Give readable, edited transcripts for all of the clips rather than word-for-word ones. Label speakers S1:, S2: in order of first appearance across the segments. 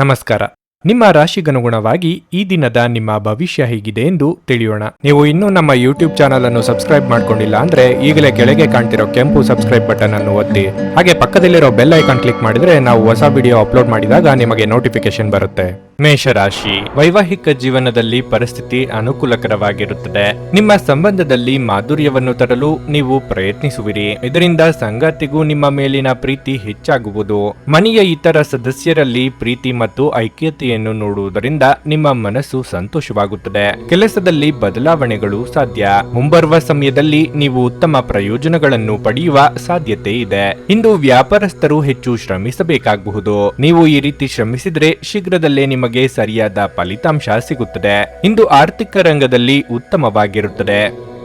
S1: ನಮಸ್ಕಾರ. ನಿಮ್ಮ ರಾಶಿಗನುಗುಣವಾಗಿ ಈ ದಿನದ ನಿಮ್ಮ ಭವಿಷ್ಯ ಹೇಗಿದೆ ಎಂದು ತಿಳಿಯೋಣ. ನೀವು ಇನ್ನೂ ನಮ್ಮ ಯೂಟ್ಯೂಬ್ ಚಾನಲ್ ಅನ್ನು ಸಬ್ಸ್ಕ್ರೈಬ್ ಮಾಡ್ಕೊಂಡಿಲ್ಲ ಅಂದ್ರೆ ಈಗಲೇ ಕೆಳಗೆ ಕಾಣ್ತಿರೋ ಕೆಂಪು ಸಬ್ಸ್ಕ್ರೈಬ್ ಬಟನ್ ಅನ್ನು ಒತ್ತಿ, ಹಾಗೆ ಪಕ್ಕದಲ್ಲಿರೋ ಬೆಲ್ ಐಕಾನ್ ಕ್ಲಿಕ್ ಮಾಡಿದ್ರೆ ನಾವು ಹೊಸ ವಿಡಿಯೋ ಅಪ್ಲೋಡ್ ಮಾಡಿದಾಗ ನಿಮಗೆ ನೋಟಿಫಿಕೇಶನ್ ಬರುತ್ತೆ. ಮೇಷರಾಶಿ, ವೈವಾಹಿಕ ಜೀವನದಲ್ಲಿ ಪರಿಸ್ಥಿತಿ ಅನುಕೂಲಕರವಾಗಿರುತ್ತದೆ. ನಿಮ್ಮ ಸಂಬಂಧದಲ್ಲಿ ಮಾಧುರ್ಯವನ್ನು ತರಲು ನೀವು ಪ್ರಯತ್ನಿಸುವಿರಿ. ಇದರಿಂದ ಸಂಗಾತಿಗೂ ನಿಮ್ಮ ಮೇಲಿನ ಪ್ರೀತಿ ಹೆಚ್ಚಾಗುವುದು. ಮನೆಯ ಇತರ ಸದಸ್ಯರಲ್ಲಿ ಪ್ರೀತಿ ಮತ್ತು ಐಕ್ಯತೆಯನ್ನು ನೋಡುವುದರಿಂದ ನಿಮ್ಮ ಮನಸ್ಸು ಸಂತೋಷವಾಗುತ್ತದೆ. ಕೆಲಸದಲ್ಲಿ ಬದಲಾವಣೆಗಳು ಸಾಧ್ಯ. ಮುಂಬರುವ ಸಮಯದಲ್ಲಿ ನೀವು ಉತ್ತಮ ಪ್ರಯೋಜನಗಳನ್ನು ಪಡೆಯುವ ಸಾಧ್ಯತೆ ಇದೆ. ಇಂದು ವ್ಯಾಪಾರಸ್ಥರು ಹೆಚ್ಚು ಶ್ರಮಿಸಬೇಕಾಗಬಹುದು. ನೀವು ಈ ರೀತಿ ಶ್ರಮಿಸಿದ್ರೆ ಶೀಘ್ರದಲ್ಲೇ ನಿಮಗೆ ಸರಿಯಾದ ಫಲಿತಾಂಶ ಸಿಗುತ್ತದೆ. ಇಂದು ಆರ್ಥಿಕ ರಂಗದಲ್ಲಿ ಉತ್ತಮವಾಗಿರುತ್ತದೆ.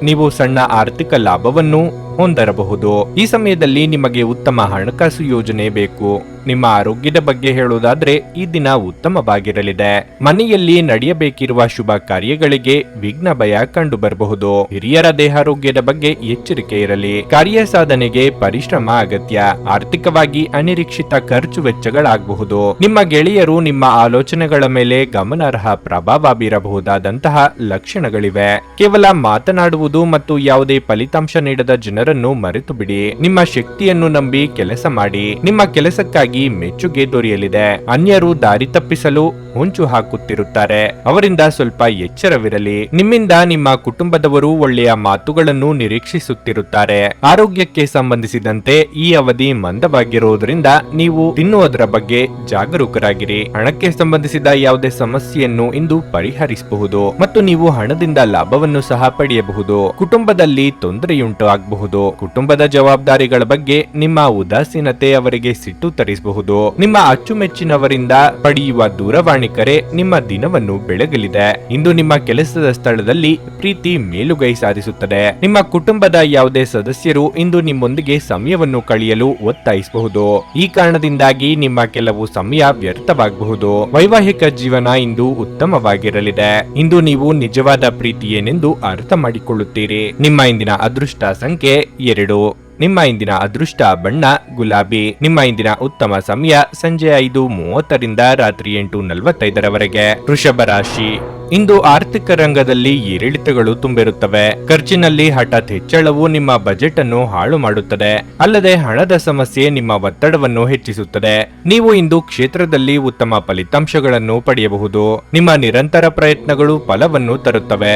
S1: ನೀವು ಸಣ್ಣ ಆರ್ಥಿಕ ಲಾಭವನ್ನು ಹೊಂದರಬಹುದು. ಈ ಸಮಯದಲ್ಲಿ ನಿಮಗೆ ಉತ್ತಮ ಹಣಕಾಸು ಯೋಜನೆ ಬೇಕು. ನಿಮ್ಮ ಆರೋಗ್ಯದ ಬಗ್ಗೆ ಹೇಳುವುದಾದ್ರೆ ಈ ದಿನ ಉತ್ತಮವಾಗಿರಲಿದೆ. ಮನೆಯಲ್ಲಿ ನಡೆಯಬೇಕಿರುವ ಶುಭ ಕಾರ್ಯಗಳಿಗೆ ವಿಘ್ನ ಭಯ ಕಂಡು ಬರಬಹುದು. ಹಿರಿಯರ ದೇಹಾರೋಗ್ಯದ ಬಗ್ಗೆ ಎಚ್ಚರಿಕೆ ಇರಲಿ. ಕಾರ್ಯ ಸಾಧನೆಗೆ ಪರಿಶ್ರಮ ಅಗತ್ಯ. ಆರ್ಥಿಕವಾಗಿ ಅನಿರೀಕ್ಷಿತ ಖರ್ಚು ವೆಚ್ಚಗಳಾಗಬಹುದು. ನಿಮ್ಮ ಗೆಳೆಯರು ನಿಮ್ಮ ಆಲೋಚನೆಗಳ ಮೇಲೆ ಗಮನಾರ್ಹ ಪ್ರಭಾವ ಬೀರಬಹುದಾದಂತಹ ಲಕ್ಷಣಗಳಿವೆ. ಕೇವಲ ಮಾತನಾಡುವುದು ಮತ್ತು ಯಾವುದೇ ಫಲಿತಾಂಶ ನೀಡದ ಜನರನ್ನು ಮರೆತು ಬಿಡಿ. ನಿಮ್ಮ ಶಕ್ತಿಯನ್ನು ನಂಬಿ ಕೆಲಸ ಮಾಡಿ. ನಿಮ್ಮ ಕೆಲಸಕ್ಕಾಗಿ ಮೆಚ್ಚುಗೆ ದೊರೆಯಲಿದೆ. ಅನ್ಯರು ದಾರಿ ತಪ್ಪಿಸಲು ಹೊಂಚು ಹಾಕುತ್ತಿರುತ್ತಾರೆ. ಅವರಿಂದ ಸ್ವಲ್ಪ ಎಚ್ಚರವಿರಲಿ. ನಿಮ್ಮಿಂದ ನಿಮ್ಮ ಕುಟುಂಬದವರು ಒಳ್ಳೆಯ ಮಾತುಗಳನ್ನು ನಿರೀಕ್ಷಿಸುತ್ತಿರುತ್ತಾರೆ. ಆರೋಗ್ಯಕ್ಕೆ ಸಂಬಂಧಿಸಿದಂತೆ ಈ ಅವಧಿ ಮಂದವಾಗಿರುವುದರಿಂದ ನೀವು ತಿನ್ನುವುದರ ಬಗ್ಗೆ ಜಾಗರೂಕರಾಗಿರಿ. ಹಣಕ್ಕೆ ಸಂಬಂಧಿಸಿದ ಯಾವುದೇ ಸಮಸ್ಯೆಯನ್ನು ಇಂದು ಪರಿಹರಿಸಬಹುದು ಮತ್ತು ನೀವು ಹಣದಿಂದ ಲಾಭವನ್ನು ಸಹ ಪಡೆಯಬಹುದು. ಕುಟುಂಬದಲ್ಲಿ ತೊಂದರೆಯುಂಟು ಆಗಬಹುದು. ಕುಟುಂಬದ ಜವಾಬ್ದಾರಿಗಳ ಬಗ್ಗೆ ನಿಮ್ಮ ಉದಾಸೀನತೆ ಅವರಿಗೆ ಸಿಟ್ಟು ತರಿಸಬಹುದು. ನಿಮ್ಮ ಅಚ್ಚುಮೆಚ್ಚಿನವರಿಂದ ಪಡೆಯುವ ದೂರವಾಣಿ ಕರೆ ನಿಮ್ಮ ದಿನವನ್ನು ಬೆಳಗಲಿದೆ. ಇಂದು ನಿಮ್ಮ ಕೆಲಸದ ಸ್ಥಳದಲ್ಲಿ ಪ್ರೀತಿ ಮೇಲುಗೈ ಸಾಧಿಸುತ್ತದೆ. ನಿಮ್ಮ ಕುಟುಂಬದ ಯಾವುದೇ ಸದಸ್ಯರು ಇಂದು ನಿಮ್ಮೊಂದಿಗೆ ಸಮಯವನ್ನು ಕಳೆಯಲು ಒತ್ತಾಯಿಸಬಹುದು. ಈ ಕಾರಣದಿಂದಾಗಿ ನಿಮ್ಮ ಕೆಲವು ಸಮಯ ವ್ಯರ್ಥವಾಗಬಹುದು. ವೈವಾಹಿಕ ಜೀವನ ಇಂದು ಉತ್ತಮವಾಗಿರಲಿದೆ. ಇಂದು ನೀವು ನಿಜವಾದ ಪ್ರೀತಿ ಏನೆಂದು ಅರ್ಥ ಮಾಡಿಕೊಳ್ಳುತ್ತೀರಿ. ನಿಮ್ಮ ಇಂದಿನ ಅದೃಷ್ಟ ಸಂಖ್ಯೆ 2. ನಿಮ್ಮ ಇಂದಿನ ಅದೃಷ್ಟ ಬಣ್ಣ ಗುಲಾಬಿ. ನಿಮ್ಮ ಇಂದಿನ ಉತ್ತಮ ಸಮಯ ಸಂಜೆ 5:30ರಿಂದ ರಾತ್ರಿ 8:45ರವರೆಗೆ. ವೃಷಭ ರಾಶಿ, ಇಂದು ಆರ್ಥಿಕ ರಂಗದಲ್ಲಿ ಏರಿಳಿತಗಳು ತುಂಬಿರುತ್ತವೆ. ಖರ್ಚಿನಲ್ಲಿ ಹಠಾತ್ ಹೆಚ್ಚಳವು ನಿಮ್ಮ ಬಜೆಟ್ ಅನ್ನು ಹಾಳು ಮಾಡುತ್ತದೆ. ಅಲ್ಲದೆ ಹಣದ ಸಮಸ್ಯೆ ನಿಮ್ಮ ಒತ್ತಡವನ್ನು ಹೆಚ್ಚಿಸುತ್ತದೆ. ನೀವು ಇಂದು ಕ್ಷೇತ್ರದಲ್ಲಿ ಉತ್ತಮ ಫಲಿತಾಂಶಗಳನ್ನು ಪಡೆಯಬಹುದು. ನಿಮ್ಮ ನಿರಂತರ ಪ್ರಯತ್ನಗಳು ಫಲವನ್ನು ತರುತ್ತವೆ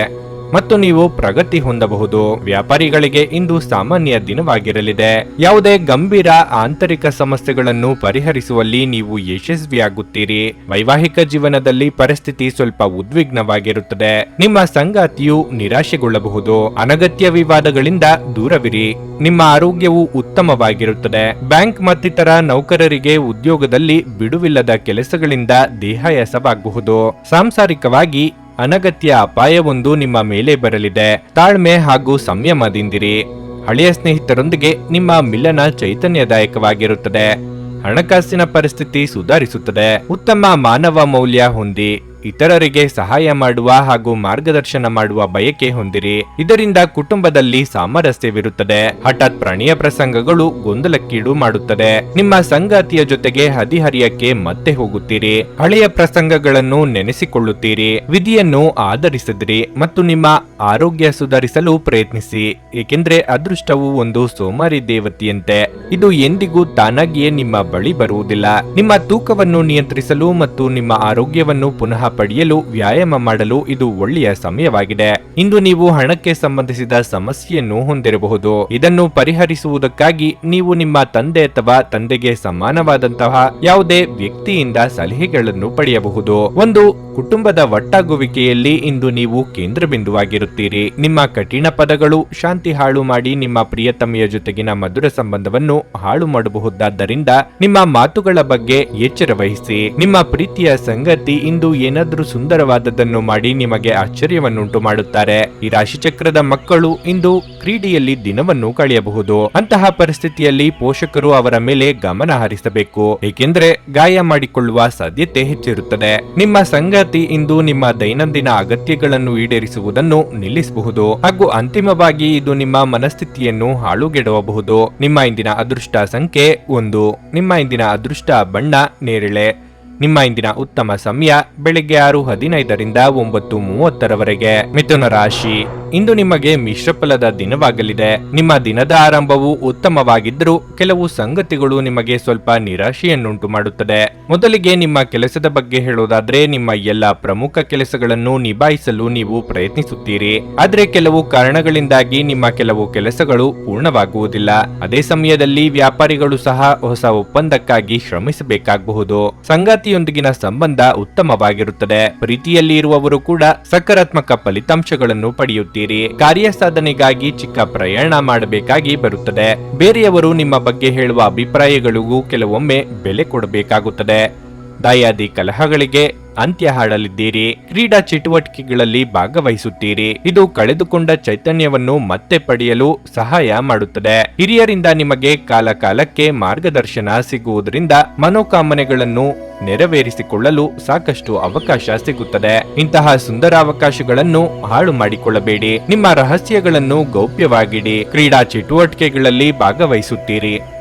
S1: ಮತ್ತು ನೀವು ಪ್ರಗತಿ ಹೊಂದಬಹುದು. ವ್ಯಾಪಾರಿಗಳಿಗೆ ಇಂದು ಸಾಮಾನ್ಯ ದಿನವಾಗಿರಲಿದೆ. ಯಾವುದೇ ಗಂಭೀರ ಆಂತರಿಕ ಸಮಸ್ಯೆಗಳನ್ನು ಪರಿಹರಿಸುವಲ್ಲಿ ನೀವು ಯಶಸ್ವಿಯಾಗುತ್ತೀರಿ. ವೈವಾಹಿಕ ಜೀವನದಲ್ಲಿ ಪರಿಸ್ಥಿತಿ ಸ್ವಲ್ಪ ಉದ್ವಿಗ್ನವಾಗಿರುತ್ತದೆ. ನಿಮ್ಮ ಸಂಗಾತಿಯು ನಿರಾಶೆಗೊಳ್ಳಬಹುದು. ಅನಗತ್ಯ ವಿವಾದಗಳಿಂದ ದೂರವಿರಿ. ನಿಮ್ಮ ಆರೋಗ್ಯವು ಉತ್ತಮವಾಗಿರುತ್ತದೆ. ಬ್ಯಾಂಕ್ ಮತ್ತಿತರ ನೌಕರರಿಗೆ ಉದ್ಯೋಗದಲ್ಲಿ ಬಿಡುವಿಲ್ಲದ ಕೆಲಸಗಳಿಂದ ದೇಹಾಯಾಸವಾಗಬಹುದು. ಸಾಂಸಾರಿಕವಾಗಿ ಅನಗತ್ಯ ಅಪಾಯವೊಂದು ನಿಮ್ಮ ಮೇಲೆ ಬರಲಿದೆ. ತಾಳ್ಮೆ ಹಾಗೂ ಸಂಯಮದಿಂದಿರಿ. ಹಳೆಯ ಸ್ನೇಹಿತರೊಂದಿಗೆ ನಿಮ್ಮ ಮಿಲನ ಚೈತನ್ಯದಾಯಕವಾಗಿರುತ್ತದೆ. ಹಣಕಾಸಿನ ಪರಿಸ್ಥಿತಿ ಸುಧಾರಿಸುತ್ತದೆ. ಉತ್ತಮ ಮಾನವ ಮೌಲ್ಯ ಹೊಂದಿ ಇತರರಿಗೆ ಸಹಾಯ ಮಾಡುವ ಹಾಗೂ ಮಾರ್ಗದರ್ಶನ ಮಾಡುವ ಬಯಕೆ ಹೊಂದಿರಿ. ಇದರಿಂದ ಕುಟುಂಬದಲ್ಲಿ ಸಾಮರಸ್ಯವಿರುತ್ತದೆ. ಹಠಾತ್ ಪ್ರಣಯ ಪ್ರಸಂಗಗಳು ಗೊಂದಲಕ್ಕೀಡು ಮಾಡುತ್ತದೆ. ನಿಮ್ಮ ಸಂಗಾತಿಯ ಜೊತೆಗೆ ಹದಿಹರಿಯಕ್ಕೆ ಮತ್ತೆ ಹೋಗುತ್ತೀರಿ. ಹಳೆಯ ಪ್ರಸಂಗಗಳನ್ನು ನೆನೆಸಿಕೊಳ್ಳುತ್ತೀರಿ. ವಿಧಿಯನ್ನು ಆಧರಿಸಿದ್ರಿ ಮತ್ತು ನಿಮ್ಮ ಆರೋಗ್ಯ ಸುಧಾರಿಸಲು ಪ್ರಯತ್ನಿಸಿ. ಏಕೆಂದ್ರೆ ಅದೃಷ್ಟವು ಒಂದು ಸೋಮಾರಿ ದೇವತೆಯಂತೆ. ಇದು ಎಂದಿಗೂ ತಾನಾಗಿಯೇ ನಿಮ್ಮ ಬಳಿ ಬರುವುದಿಲ್ಲ. ನಿಮ್ಮ ತೂಕವನ್ನು ನಿಯಂತ್ರಿಸಲು ಮತ್ತು ನಿಮ್ಮ ಆರೋಗ್ಯವನ್ನು ಪುನಃ ಪಡೆಯಲು ವ್ಯಾಯಾಮ ಮಾಡಲು ಇದು ಒಳ್ಳೆಯ ಸಮಯವಾಗಿದೆ. ಇಂದು ನೀವು ಹಣಕ್ಕೆ ಸಂಬಂಧಿಸಿದ ಸಮಸ್ಯೆಯನ್ನು ಹೊಂದಿರಬಹುದು. ಇದನ್ನು ಪರಿಹರಿಸುವುದಕ್ಕಾಗಿ ನೀವು ನಿಮ್ಮ ತಂದೆ ಅಥವಾ ತಂದೆಗೆ ಸಮಾನವಾದಂತಹ ಯಾವುದೇ ವ್ಯಕ್ತಿಯಿಂದ ಸಲಹೆಗಳನ್ನು ಪಡೆಯಬಹುದು. ಒಂದು ಕುಟುಂಬದ ಒಟ್ಟಾಗುವಿಕೆಯಲ್ಲಿ ಇಂದು ನೀವು ಕೇಂದ್ರ ಬಿಂದುವಾಗಿರುತ್ತೀರಿ. ನಿಮ್ಮ ಕಠಿಣ ಪದಗಳು ಶಾಂತಿ ಹಾಳು ಮಾಡಿ ನಿಮ್ಮ ಪ್ರಿಯತಮೆಯ ಜೊತೆಗಿನ ಮಧುರ ಸಂಬಂಧವನ್ನು ಹಾಳು ಮಾಡಬಹುದಾದ್ದರಿಂದ ನಿಮ್ಮ ಮಾತುಗಳ ಬಗ್ಗೆ ಎಚ್ಚರ ವಹಿಸಿ. ನಿಮ್ಮ ಪ್ರೀತಿಯ ಸಂಗತಿ ಇಂದು ಏನಾದರೂ ಸುಂದರವಾದದ್ದನ್ನು ಮಾಡಿ ನಿಮಗೆ ಆಶ್ಚರ್ಯವನ್ನುಂಟು ಮಾಡುತ್ತಾರೆ. ಈ ರಾಶಿಚಕ್ರದ ಮಕ್ಕಳು ಇಂದು ಕ್ರೀಡೆಯಲ್ಲಿ ದಿನವನ್ನು ಕಳೆಯಬಹುದು. ಅಂತಹ ಪರಿಸ್ಥಿತಿಯಲ್ಲಿ ಪೋಷಕರು ಅವರ ಮೇಲೆ ಗಮನ ಹರಿಸಬೇಕು. ಏಕೆಂದರೆ ಗಾಯ ಮಾಡಿಕೊಳ್ಳುವ ಸಾಧ್ಯತೆ ಹೆಚ್ಚಿರುತ್ತದೆ. ನಿಮ್ಮ ಸಂಗಾತಿ ಇಂದು ನಿಮ್ಮ ದೈನಂದಿನ ಅಗತ್ಯಗಳನ್ನು ಈಡೇರಿಸುವುದನ್ನು ನಿಲ್ಲಿಸಬಹುದು ಹಾಗೂ ಅಂತಿಮವಾಗಿ ಇದು ನಿಮ್ಮ ಮನಸ್ಥಿತಿಯನ್ನು ಹಾಳುಗೆಡವಬಹುದು. ನಿಮ್ಮ ಇಂದಿನ ಅದೃಷ್ಟ ಸಂಖ್ಯೆ 1. ನಿಮ್ಮ ಇಂದಿನ ಅದೃಷ್ಟ ಬಣ್ಣ ನೇರಳೆ. ನಿಮ್ಮ ಇಂದಿನ ಉತ್ತಮ ಸಮಯ ಬೆಳಿಗ್ಗೆ 6:15ರಿಂದ 9:30ರವರೆಗೆ. ಮಿಥುನ ರಾಶಿ, ಇಂದು ನಿಮಗೆ ಮಿಶ್ರ ಫಲದ ದಿನವಾಗಲಿದೆ. ನಿಮ್ಮ ದಿನದ ಆರಂಭವು ಉತ್ತಮವಾಗಿದ್ದರೂ ಕೆಲವು ಸಂಗತಿಗಳು ನಿಮಗೆ ಸ್ವಲ್ಪ ನಿರಾಶೆಯನ್ನುಂಟು ಮಾಡುತ್ತದೆ. ಮೊದಲಿಗೆ ನಿಮ್ಮ ಕೆಲಸದ ಬಗ್ಗೆ ಹೇಳೋದಾದ್ರೆ, ನಿಮ್ಮ ಎಲ್ಲಾ ಪ್ರಮುಖ ಕೆಲಸಗಳನ್ನು ನಿಭಾಯಿಸಲು ನೀವು ಪ್ರಯತ್ನಿಸುತ್ತೀರಿ. ಆದ್ರೆ ಕೆಲವು ಕಾರಣಗಳಿಂದಾಗಿ ನಿಮ್ಮ ಕೆಲವು ಕೆಲಸಗಳು ಪೂರ್ಣವಾಗುವುದಿಲ್ಲ. ಅದೇ ಸಮಯದಲ್ಲಿ ವ್ಯಾಪಾರಿಗಳು ಸಹ ಹೊಸ ಒಪ್ಪಂದಕ್ಕಾಗಿ ಶ್ರಮಿಸಬೇಕಾಗಬಹುದು. ಸಂಗಾತಿಯೊಂದಿಗಿನ ಸಂಬಂಧ ಉತ್ತಮವಾಗಿರುತ್ತದೆ. ಪ್ರೀತಿಯಲ್ಲಿ ಇರುವವರು ಕೂಡ ಸಕಾರಾತ್ಮಕ ಫಲಿತಾಂಶಗಳನ್ನು ಪಡೆಯುತ್ತೀರಿ. ಕಾರ್ಯಸಾಧನೆಗಾಗಿ ಚಿಕ್ಕ ಪ್ರಯಾಣ ಮಾಡಬೇಕಾಗಿ ಬರುತ್ತದೆ. ಬೇರೆಯವರು ನಿಮ್ಮ ಬಗ್ಗೆ ಹೇಳುವ ಅಭಿಪ್ರಾಯಗಳಿಗೂ ಕೆಲವೊಮ್ಮೆ ಬೆಲೆ ಕೊಡಬೇಕಾಗುತ್ತದೆ. ದಾಯಾದಿ ಕಲಹಗಳಿಗೆ ಅಂತ್ಯ ಹಾಡಲಿದ್ದೀರಿ. ಕ್ರೀಡಾ ಚಟುವಟಿಕೆಗಳಲ್ಲಿ ಭಾಗವಹಿಸುತ್ತೀರಿ. ಇದು ಕಳೆದುಕೊಂಡ ಚೈತನ್ಯವನ್ನು ಮತ್ತೆ ಪಡೆಯಲು ಸಹಾಯ ಮಾಡುತ್ತದೆ. ಹಿರಿಯರಿಂದ ನಿಮಗೆ ಕಾಲಕಾಲಕ್ಕೆ ಮಾರ್ಗದರ್ಶನ ಸಿಗುವುದರಿಂದ ಮನೋಕಾಮನೆಗಳನ್ನು ನೆರವೇರಿಸಿಕೊಳ್ಳಲು ಸಾಕಷ್ಟು ಅವಕಾಶ ಸಿಗುತ್ತದೆ. ಇಂತಹ ಸುಂದರ ಅವಕಾಶಗಳನ್ನು ಹಾಳು ಮಾಡಿಕೊಳ್ಳಬೇಡಿ. ನಿಮ್ಮ ರಹಸ್ಯಗಳನ್ನು ಗೌಪ್ಯವಾಗಿಡಿ. ಕ್ರೀಡಾ ಚಟುವಟಿಕೆಗಳಲ್ಲಿ ಭಾಗವಹಿಸುತ್ತೀರಿ.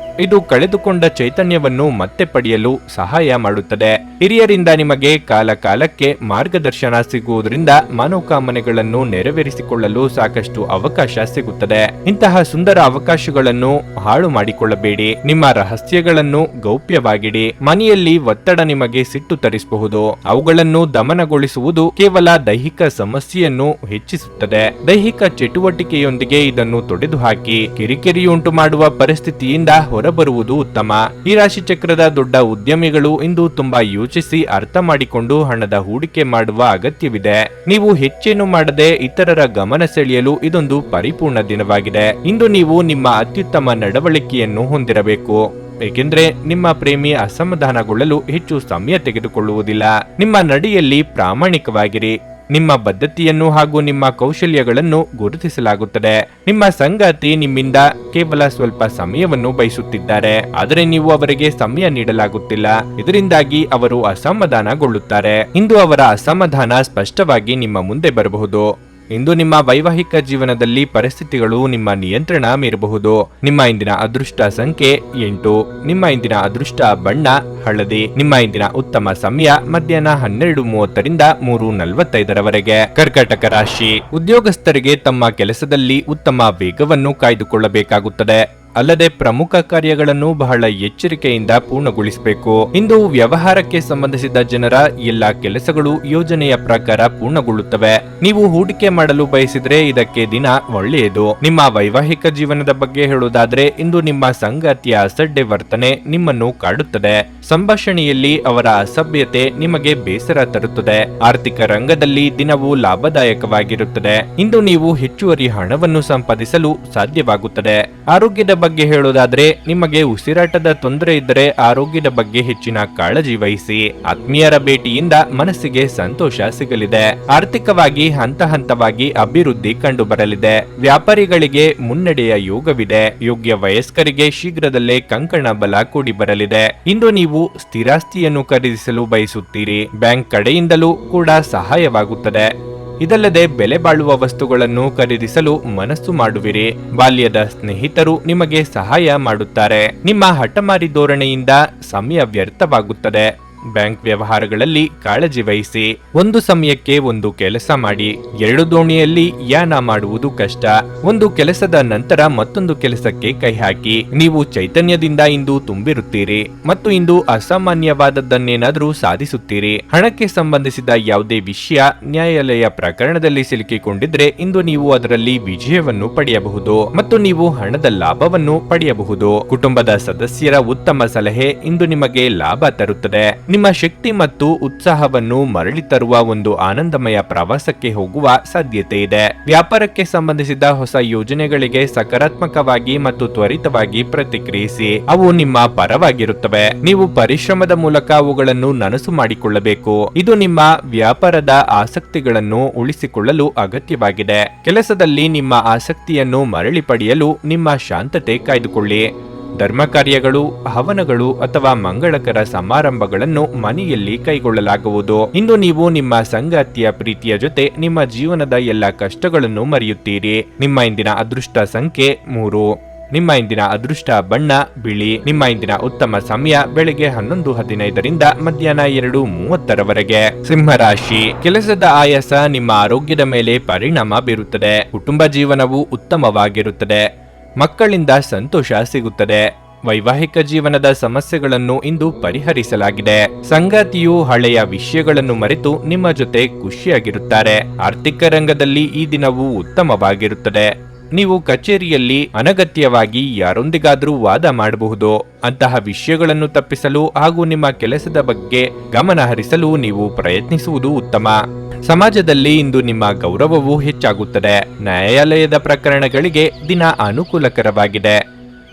S1: ಇದು ಕಳೆದುಕೊಂಡ ಚೈತನ್ಯವನ್ನು ಮತ್ತೆ ಪಡೆಯಲು ಸಹಾಯ ಮಾಡುತ್ತದೆ. ಹಿರಿಯರಿಂದ ನಿಮಗೆ ಕಾಲಕಾಲಕ್ಕೆ ಮಾರ್ಗದರ್ಶನ ಸಿಗುವುದರಿಂದ ಮನೋಕಾಮನೆಗಳನ್ನು ನೆರವೇರಿಸಿಕೊಳ್ಳಲು ಸಾಕಷ್ಟು ಅವಕಾಶ ಸಿಗುತ್ತದೆ. ಇಂತಹ ಸುಂದರ ಅವಕಾಶಗಳನ್ನು ಹಾಳು ಮಾಡಿಕೊಳ್ಳಬೇಡಿ. ನಿಮ್ಮ ರಹಸ್ಯಗಳನ್ನು ಗೌಪ್ಯವಾಗಿಡಿ. ಮನೆಯಲ್ಲಿ ಒತ್ತಡ ನಿಮಗೆ ಸಿಟ್ಟು ತರಿಸಬಹುದು. ಅವುಗಳನ್ನು ದಮನಗೊಳಿಸುವುದು ಕೇವಲ ದೈಹಿಕ ಸಮಸ್ಯೆಯನ್ನು ಹೆಚ್ಚಿಸುತ್ತದೆ. ದೈಹಿಕ ಚಟುವಟಿಕೆಯೊಂದಿಗೆ ಇದನ್ನು ತೊಡೆದುಹಾಕಿ ಕಿರಿಕಿರಿಯುಂಟು ಮಾಡುವ ಪರಿಸ್ಥಿತಿಯಿಂದ ಹೊರಬರುವುದು ಉತ್ತಮ. ಈ ರಾಶಿ ಚಕ್ರದ ದೊಡ್ಡ ಉದ್ಯಮಿಗಳು ಇಂದು ತುಂಬಾ ಯೋಚಿಸಿ ಅರ್ಥ ಮಾಡಿಕೊಂಡು ಹಣದ ಹೂಡಿಕೆ ಮಾಡುವ ಅಗತ್ಯವಿದೆ. ನೀವು ಹೆಚ್ಚೇನು ಮಾಡದೆ ಇತರರ ಗಮನ ಸೆಳೆಯಲು ಇದೊಂದು ಪರಿಪೂರ್ಣ ದಿನವಾಗಿದೆ. ಇಂದು ನೀವು ನಿಮ್ಮ ಅತ್ಯುತ್ತಮ ನಡವಳಿಕೆಯನ್ನು ಹೊಂದಿರಬೇಕು. ಏಕೆಂದ್ರೆ ನಿಮ್ಮ ಪ್ರೇಮಿ ಅಸಮಾಧಾನಗೊಳ್ಳಲು ಹೆಚ್ಚು ಸಮಯ ತೆಗೆದುಕೊಳ್ಳುವುದಿಲ್ಲ. ನಿಮ್ಮ ನಡೆಯಲ್ಲಿ ಪ್ರಾಮಾಣಿಕವಾಗಿರಿ. ನಿಮ್ಮ ಬದ್ಧತೆಯನ್ನು ಹಾಗೂ ನಿಮ್ಮ ಕೌಶಲ್ಯಗಳನ್ನು ಗುರುತಿಸಲಾಗುತ್ತದೆ. ನಿಮ್ಮ ಸಂಗಾತಿ ನಿಮ್ಮಿಂದ ಕೇವಲ ಸ್ವಲ್ಪ ಸಮಯವನ್ನು ಬಯಸುತ್ತಿದ್ದಾರೆ, ಆದರೆ ನೀವು ಅವರಿಗೆ ಸಮಯ ನೀಡಲಾಗುತ್ತಿಲ್ಲ. ಇದರಿಂದಾಗಿ ಅವರು ಅಸಮಾಧಾನಗೊಳ್ಳುತ್ತಾರೆ. ಇಂದು ಅವರ ಅಸಮಾಧಾನ ಸ್ಪಷ್ಟವಾಗಿ ನಿಮ್ಮ ಮುಂದೆ ಬರಬಹುದು. ಇಂದು ನಿಮ್ಮ ವೈವಾಹಿಕ ಜೀವನದಲ್ಲಿ ಪರಿಸ್ಥಿತಿಗಳು ನಿಮ್ಮ ನಿಯಂತ್ರಣ ಮೀರಬಹುದು. ನಿಮ್ಮ ಇಂದಿನ ಅದೃಷ್ಟ ಸಂಖ್ಯೆ 8. ನಿಮ್ಮ ಇಂದಿನ ಅದೃಷ್ಟ ಬಣ್ಣ ಹಳದಿ. ನಿಮ್ಮ ಇಂದಿನ ಉತ್ತಮ ಸಮಯ ಮಧ್ಯಾಹ್ನ 12:30ರಿಂದ 3:45ರವರೆಗೆ. ಕರ್ಕಾಟಕ ರಾಶಿ, ಉದ್ಯೋಗಸ್ಥರಿಗೆ ತಮ್ಮ ಕೆಲಸದಲ್ಲಿ ಉತ್ತಮ ವೇಗವನ್ನು ಕಾಯ್ದುಕೊಳ್ಳಬೇಕಾಗುತ್ತದೆ. ಅಲ್ಲದೆ ಪ್ರಮುಖ ಕಾರ್ಯಗಳನ್ನು ಬಹಳ ಎಚ್ಚರಿಕೆಯಿಂದ ಪೂರ್ಣಗೊಳಿಸಬೇಕು. ಇಂದು ವ್ಯವಹಾರಕ್ಕೆ ಸಂಬಂಧಿಸಿದ ಜನರ ಎಲ್ಲಾ ಕೆಲಸಗಳು ಯೋಜನೆಯ ಪ್ರಕಾರ ಪೂರ್ಣಗೊಳ್ಳುತ್ತವೆ. ನೀವು ಹೂಡಿಕೆ ಮಾಡಲು ಬಯಸಿದ್ರೆ ಇದಕ್ಕೆ ದಿನ ಒಳ್ಳೆಯದು. ನಿಮ್ಮ ವೈವಾಹಿಕ ಜೀವನದ ಬಗ್ಗೆ ಹೇಳುವುದಾದ್ರೆ, ಇಂದು ನಿಮ್ಮ ಸಂಗಾತಿಯ ಅಸಡ್ಡೆ ವರ್ತನೆ ನಿಮ್ಮನ್ನು ಕಾಡುತ್ತದೆ. ಸಂಭಾಷಣೆಯಲ್ಲಿ ಅವರ ಅಸಭ್ಯತೆ ನಿಮಗೆ ಬೇಸರ ತರುತ್ತದೆ. ಆರ್ಥಿಕ ರಂಗದಲ್ಲಿ ದಿನವು ಲಾಭದಾಯಕವಾಗಿರುತ್ತದೆ. ಇಂದು ನೀವು ಹೆಚ್ಚುವರಿ ಹಣವನ್ನು ಸಂಪಾದಿಸಲು ಸಾಧ್ಯವಾಗುತ್ತದೆ. ಆರೋಗ್ಯದ ಬಗ್ಗೆ ಹೇಳೋದಾದ್ರೆ, ನಿಮಗೆ ಉಸಿರಾಟದ ತೊಂದರೆ ಇದ್ದರೆ ಆರೋಗ್ಯದ ಬಗ್ಗೆ ಹೆಚ್ಚಿನ ಕಾಳಜಿ ವಹಿಸಿ. ಆತ್ಮೀಯರ ಭೇಟಿಯಿಂದ ಮನಸ್ಸಿಗೆ ಸಂತೋಷ ಸಿಗಲಿದೆ. ಆರ್ಥಿಕವಾಗಿ ಹಂತ ಹಂತವಾಗಿ ಅಭಿವೃದ್ಧಿ ಕಂಡು ಬರಲಿದೆ. ವ್ಯಾಪಾರಿಗಳಿಗೆ ಮುನ್ನಡೆಯ ಯೋಗವಿದೆ. ಯೋಗ್ಯ ವಯಸ್ಕರಿಗೆ ಶೀಘ್ರದಲ್ಲೇ ಕಂಕಣ ಬಲ ಕೂಡಿ ಬರಲಿದೆ. ಇಂದು ನೀವು ಸ್ಥಿರಾಸ್ತಿಯನ್ನು ಖರೀದಿಸಲು ಬಯಸುತ್ತೀರಿ. ಬ್ಯಾಂಕ್ ಕಡೆಯಿಂದಲೂ ಕೂಡ ಸಹಾಯವಾಗುತ್ತದೆ. ಇದಲ್ಲದೆ ಬೆಲೆ ಬಾಳುವ ವಸ್ತುಗಳನ್ನು ಖರೀದಿಸಲು ಮನಸ್ಸು ಮಾಡುವಿರಿ. ಬಾಲ್ಯದ ಸ್ನೇಹಿತರು ನಿಮಗೆ ಸಹಾಯ ಮಾಡುತ್ತಾರೆ. ನಿಮ್ಮ ಹಠಮಾರಿ ಧೋರಣೆಯಿಂದ ಸಮಯ ವ್ಯರ್ಥವಾಗುತ್ತದೆ. ಬ್ಯಾಂಕ್ ವ್ಯವಹಾರಗಳಲ್ಲಿ ಕಾಳಜಿ ವಹಿಸಿ. ಒಂದು ಸಮಯಕ್ಕೆ ಒಂದು ಕೆಲಸ ಮಾಡಿ. ಎರಡು ದೋಣಿಯಲ್ಲಿ ಯಾನ ಮಾಡುವುದು ಕಷ್ಟ. ಒಂದು ಕೆಲಸದ ನಂತರ ಮತ್ತೊಂದು ಕೆಲಸಕ್ಕೆ ಕೈ ಹಾಕಿ. ನೀವು ಚೈತನ್ಯದಿಂದ ಇಂದು ತುಂಬಿರುತ್ತೀರಿ ಮತ್ತು ಇಂದು ಅಸಾಮಾನ್ಯವಾದದ್ದನ್ನೇನಾದರೂ ಸಾಧಿಸುತ್ತೀರಿ. ಹಣಕ್ಕೆ ಸಂಬಂಧಿಸಿದ ಯಾವುದೇ ವಿಷಯ ನ್ಯಾಯಾಲಯ ಪ್ರಕರಣದಲ್ಲಿ ಸಿಲುಕಿಕೊಂಡಿದ್ರೆ ಇಂದು ನೀವು ಅದರಲ್ಲಿ ವಿಜಯವನ್ನು ಪಡೆಯಬಹುದು ಮತ್ತು ನೀವು ಹಣದ ಲಾಭವನ್ನು ಪಡೆಯಬಹುದು. ಕುಟುಂಬದ ಸದಸ್ಯರ ಉತ್ತಮ ಸಲಹೆ ಇಂದು ನಿಮಗೆ ಲಾಭ ತರುತ್ತದೆ. ನಿಮ್ಮ ಶಕ್ತಿ ಮತ್ತು ಉತ್ಸಾಹವನ್ನು ಮರಳಿ ತರುವ ಒಂದು ಆನಂದಮಯ ಪ್ರವಾಸಕ್ಕೆ ಹೋಗುವ ಸಾಧ್ಯತೆ ಇದೆ. ವ್ಯಾಪಾರಕ್ಕೆ ಸಂಬಂಧಿಸಿದ ಹೊಸ ಯೋಜನೆಗಳಿಗೆ ಸಕಾರಾತ್ಮಕವಾಗಿ ಮತ್ತು ತ್ವರಿತವಾಗಿ ಪ್ರತಿಕ್ರಿಯಿಸಿ. ಅವು ನಿಮ್ಮ ಪರವಾಗಿರುತ್ತವೆ. ನೀವು ಪರಿಶ್ರಮದ ಮೂಲಕ ಅವುಗಳನ್ನು ನನಸು ಮಾಡಿಕೊಳ್ಳಬೇಕು. ಇದು ನಿಮ್ಮ ವ್ಯಾಪಾರದ ಆಸಕ್ತಿಗಳನ್ನು ಉಳಿಸಿಕೊಳ್ಳಲು ಅಗತ್ಯವಾಗಿದೆ. ಕೆಲಸದಲ್ಲಿ ನಿಮ್ಮ ಆಸಕ್ತಿಯನ್ನು ಮರಳಿ ಪಡೆಯಲು ನಿಮ್ಮ ಶಾಂತತೆ ಕಾಯ್ದುಕೊಳ್ಳಿ. ಧರ್ಮ ಕಾರ್ಯಗಳು, ಹವನಗಳು ಅಥವಾ ಮಂಗಳಕರ ಸಮಾರಂಭಗಳನ್ನು ಮನೆಯಲ್ಲಿ ಕೈಗೊಳ್ಳಲಾಗುವುದು. ಇಂದು ನೀವು ನಿಮ್ಮ ಸಂಗಾತಿಯ ಪ್ರೀತಿಯ ಜೊತೆ ನಿಮ್ಮ ಜೀವನದ ಎಲ್ಲ ಕಷ್ಟಗಳನ್ನು ಮರೆಯುತ್ತೀರಿ. ನಿಮ್ಮ ಇಂದಿನ ಅದೃಷ್ಟ ಸಂಖ್ಯೆ 3. ನಿಮ್ಮ ಇಂದಿನ ಅದೃಷ್ಟ ಬಣ್ಣ ಬಿಳಿ. ನಿಮ್ಮ ಇಂದಿನ ಉತ್ತಮ ಸಮಯ ಬೆಳಿಗ್ಗೆ 11:15 ಮಧ್ಯಾಹ್ನ 2:30 ಸಿಂಹರಾಶಿ, ಕೆಲಸದ ಆಯಾಸ ನಿಮ್ಮ ಆರೋಗ್ಯದ ಮೇಲೆ ಪರಿಣಾಮ ಬೀರುತ್ತದೆ. ಕುಟುಂಬ ಜೀವನವು ಉತ್ತಮವಾಗಿರುತ್ತದೆ. ಮಕ್ಕಳಿಂದ ಸಂತೋಷ ಸಿಗುತ್ತದೆ. ವೈವಾಹಿಕ ಜೀವನದ ಸಮಸ್ಯೆಗಳನ್ನು ಇಂದು ಪರಿಹರಿಸಲಾಗಿದೆ. ಸಂಗಾತಿಯು ಹಳೆಯ ವಿಷಯಗಳನ್ನು ಮರೆತು ನಿಮ್ಮ ಜೊತೆ ಖುಷಿಯಾಗಿರುತ್ತಾರೆ. ಆರ್ಥಿಕ ರಂಗದಲ್ಲಿ ಈ ದಿನವು ಉತ್ತಮವಾಗಿರುತ್ತದೆ. ನೀವು ಕಚೇರಿಯಲ್ಲಿ ಅನಗತ್ಯವಾಗಿ ಯಾರೊಂದಿಗಾದರೂ ವಾದ ಮಾಡಬಹುದು. ಅಂತಹ ವಿಷಯಗಳನ್ನು ತಪ್ಪಿಸಲು ಹಾಗೂ ನಿಮ್ಮ ಕೆಲಸದ ಬಗ್ಗೆ ಗಮನ ಹರಿಸಲು ನೀವು ಪ್ರಯತ್ನಿಸುವುದು ಉತ್ತಮ. ಸಮಾಜದಲ್ಲಿ ಇಂದು ನಿಮ್ಮ ಗೌರವವು ಹೆಚ್ಚಾಗುತ್ತದೆ. ನ್ಯಾಯಾಲಯದ ಪ್ರಕರಣಗಳಿಗೆ ದಿನ ಅನುಕೂಲಕರವಾಗಿದೆ.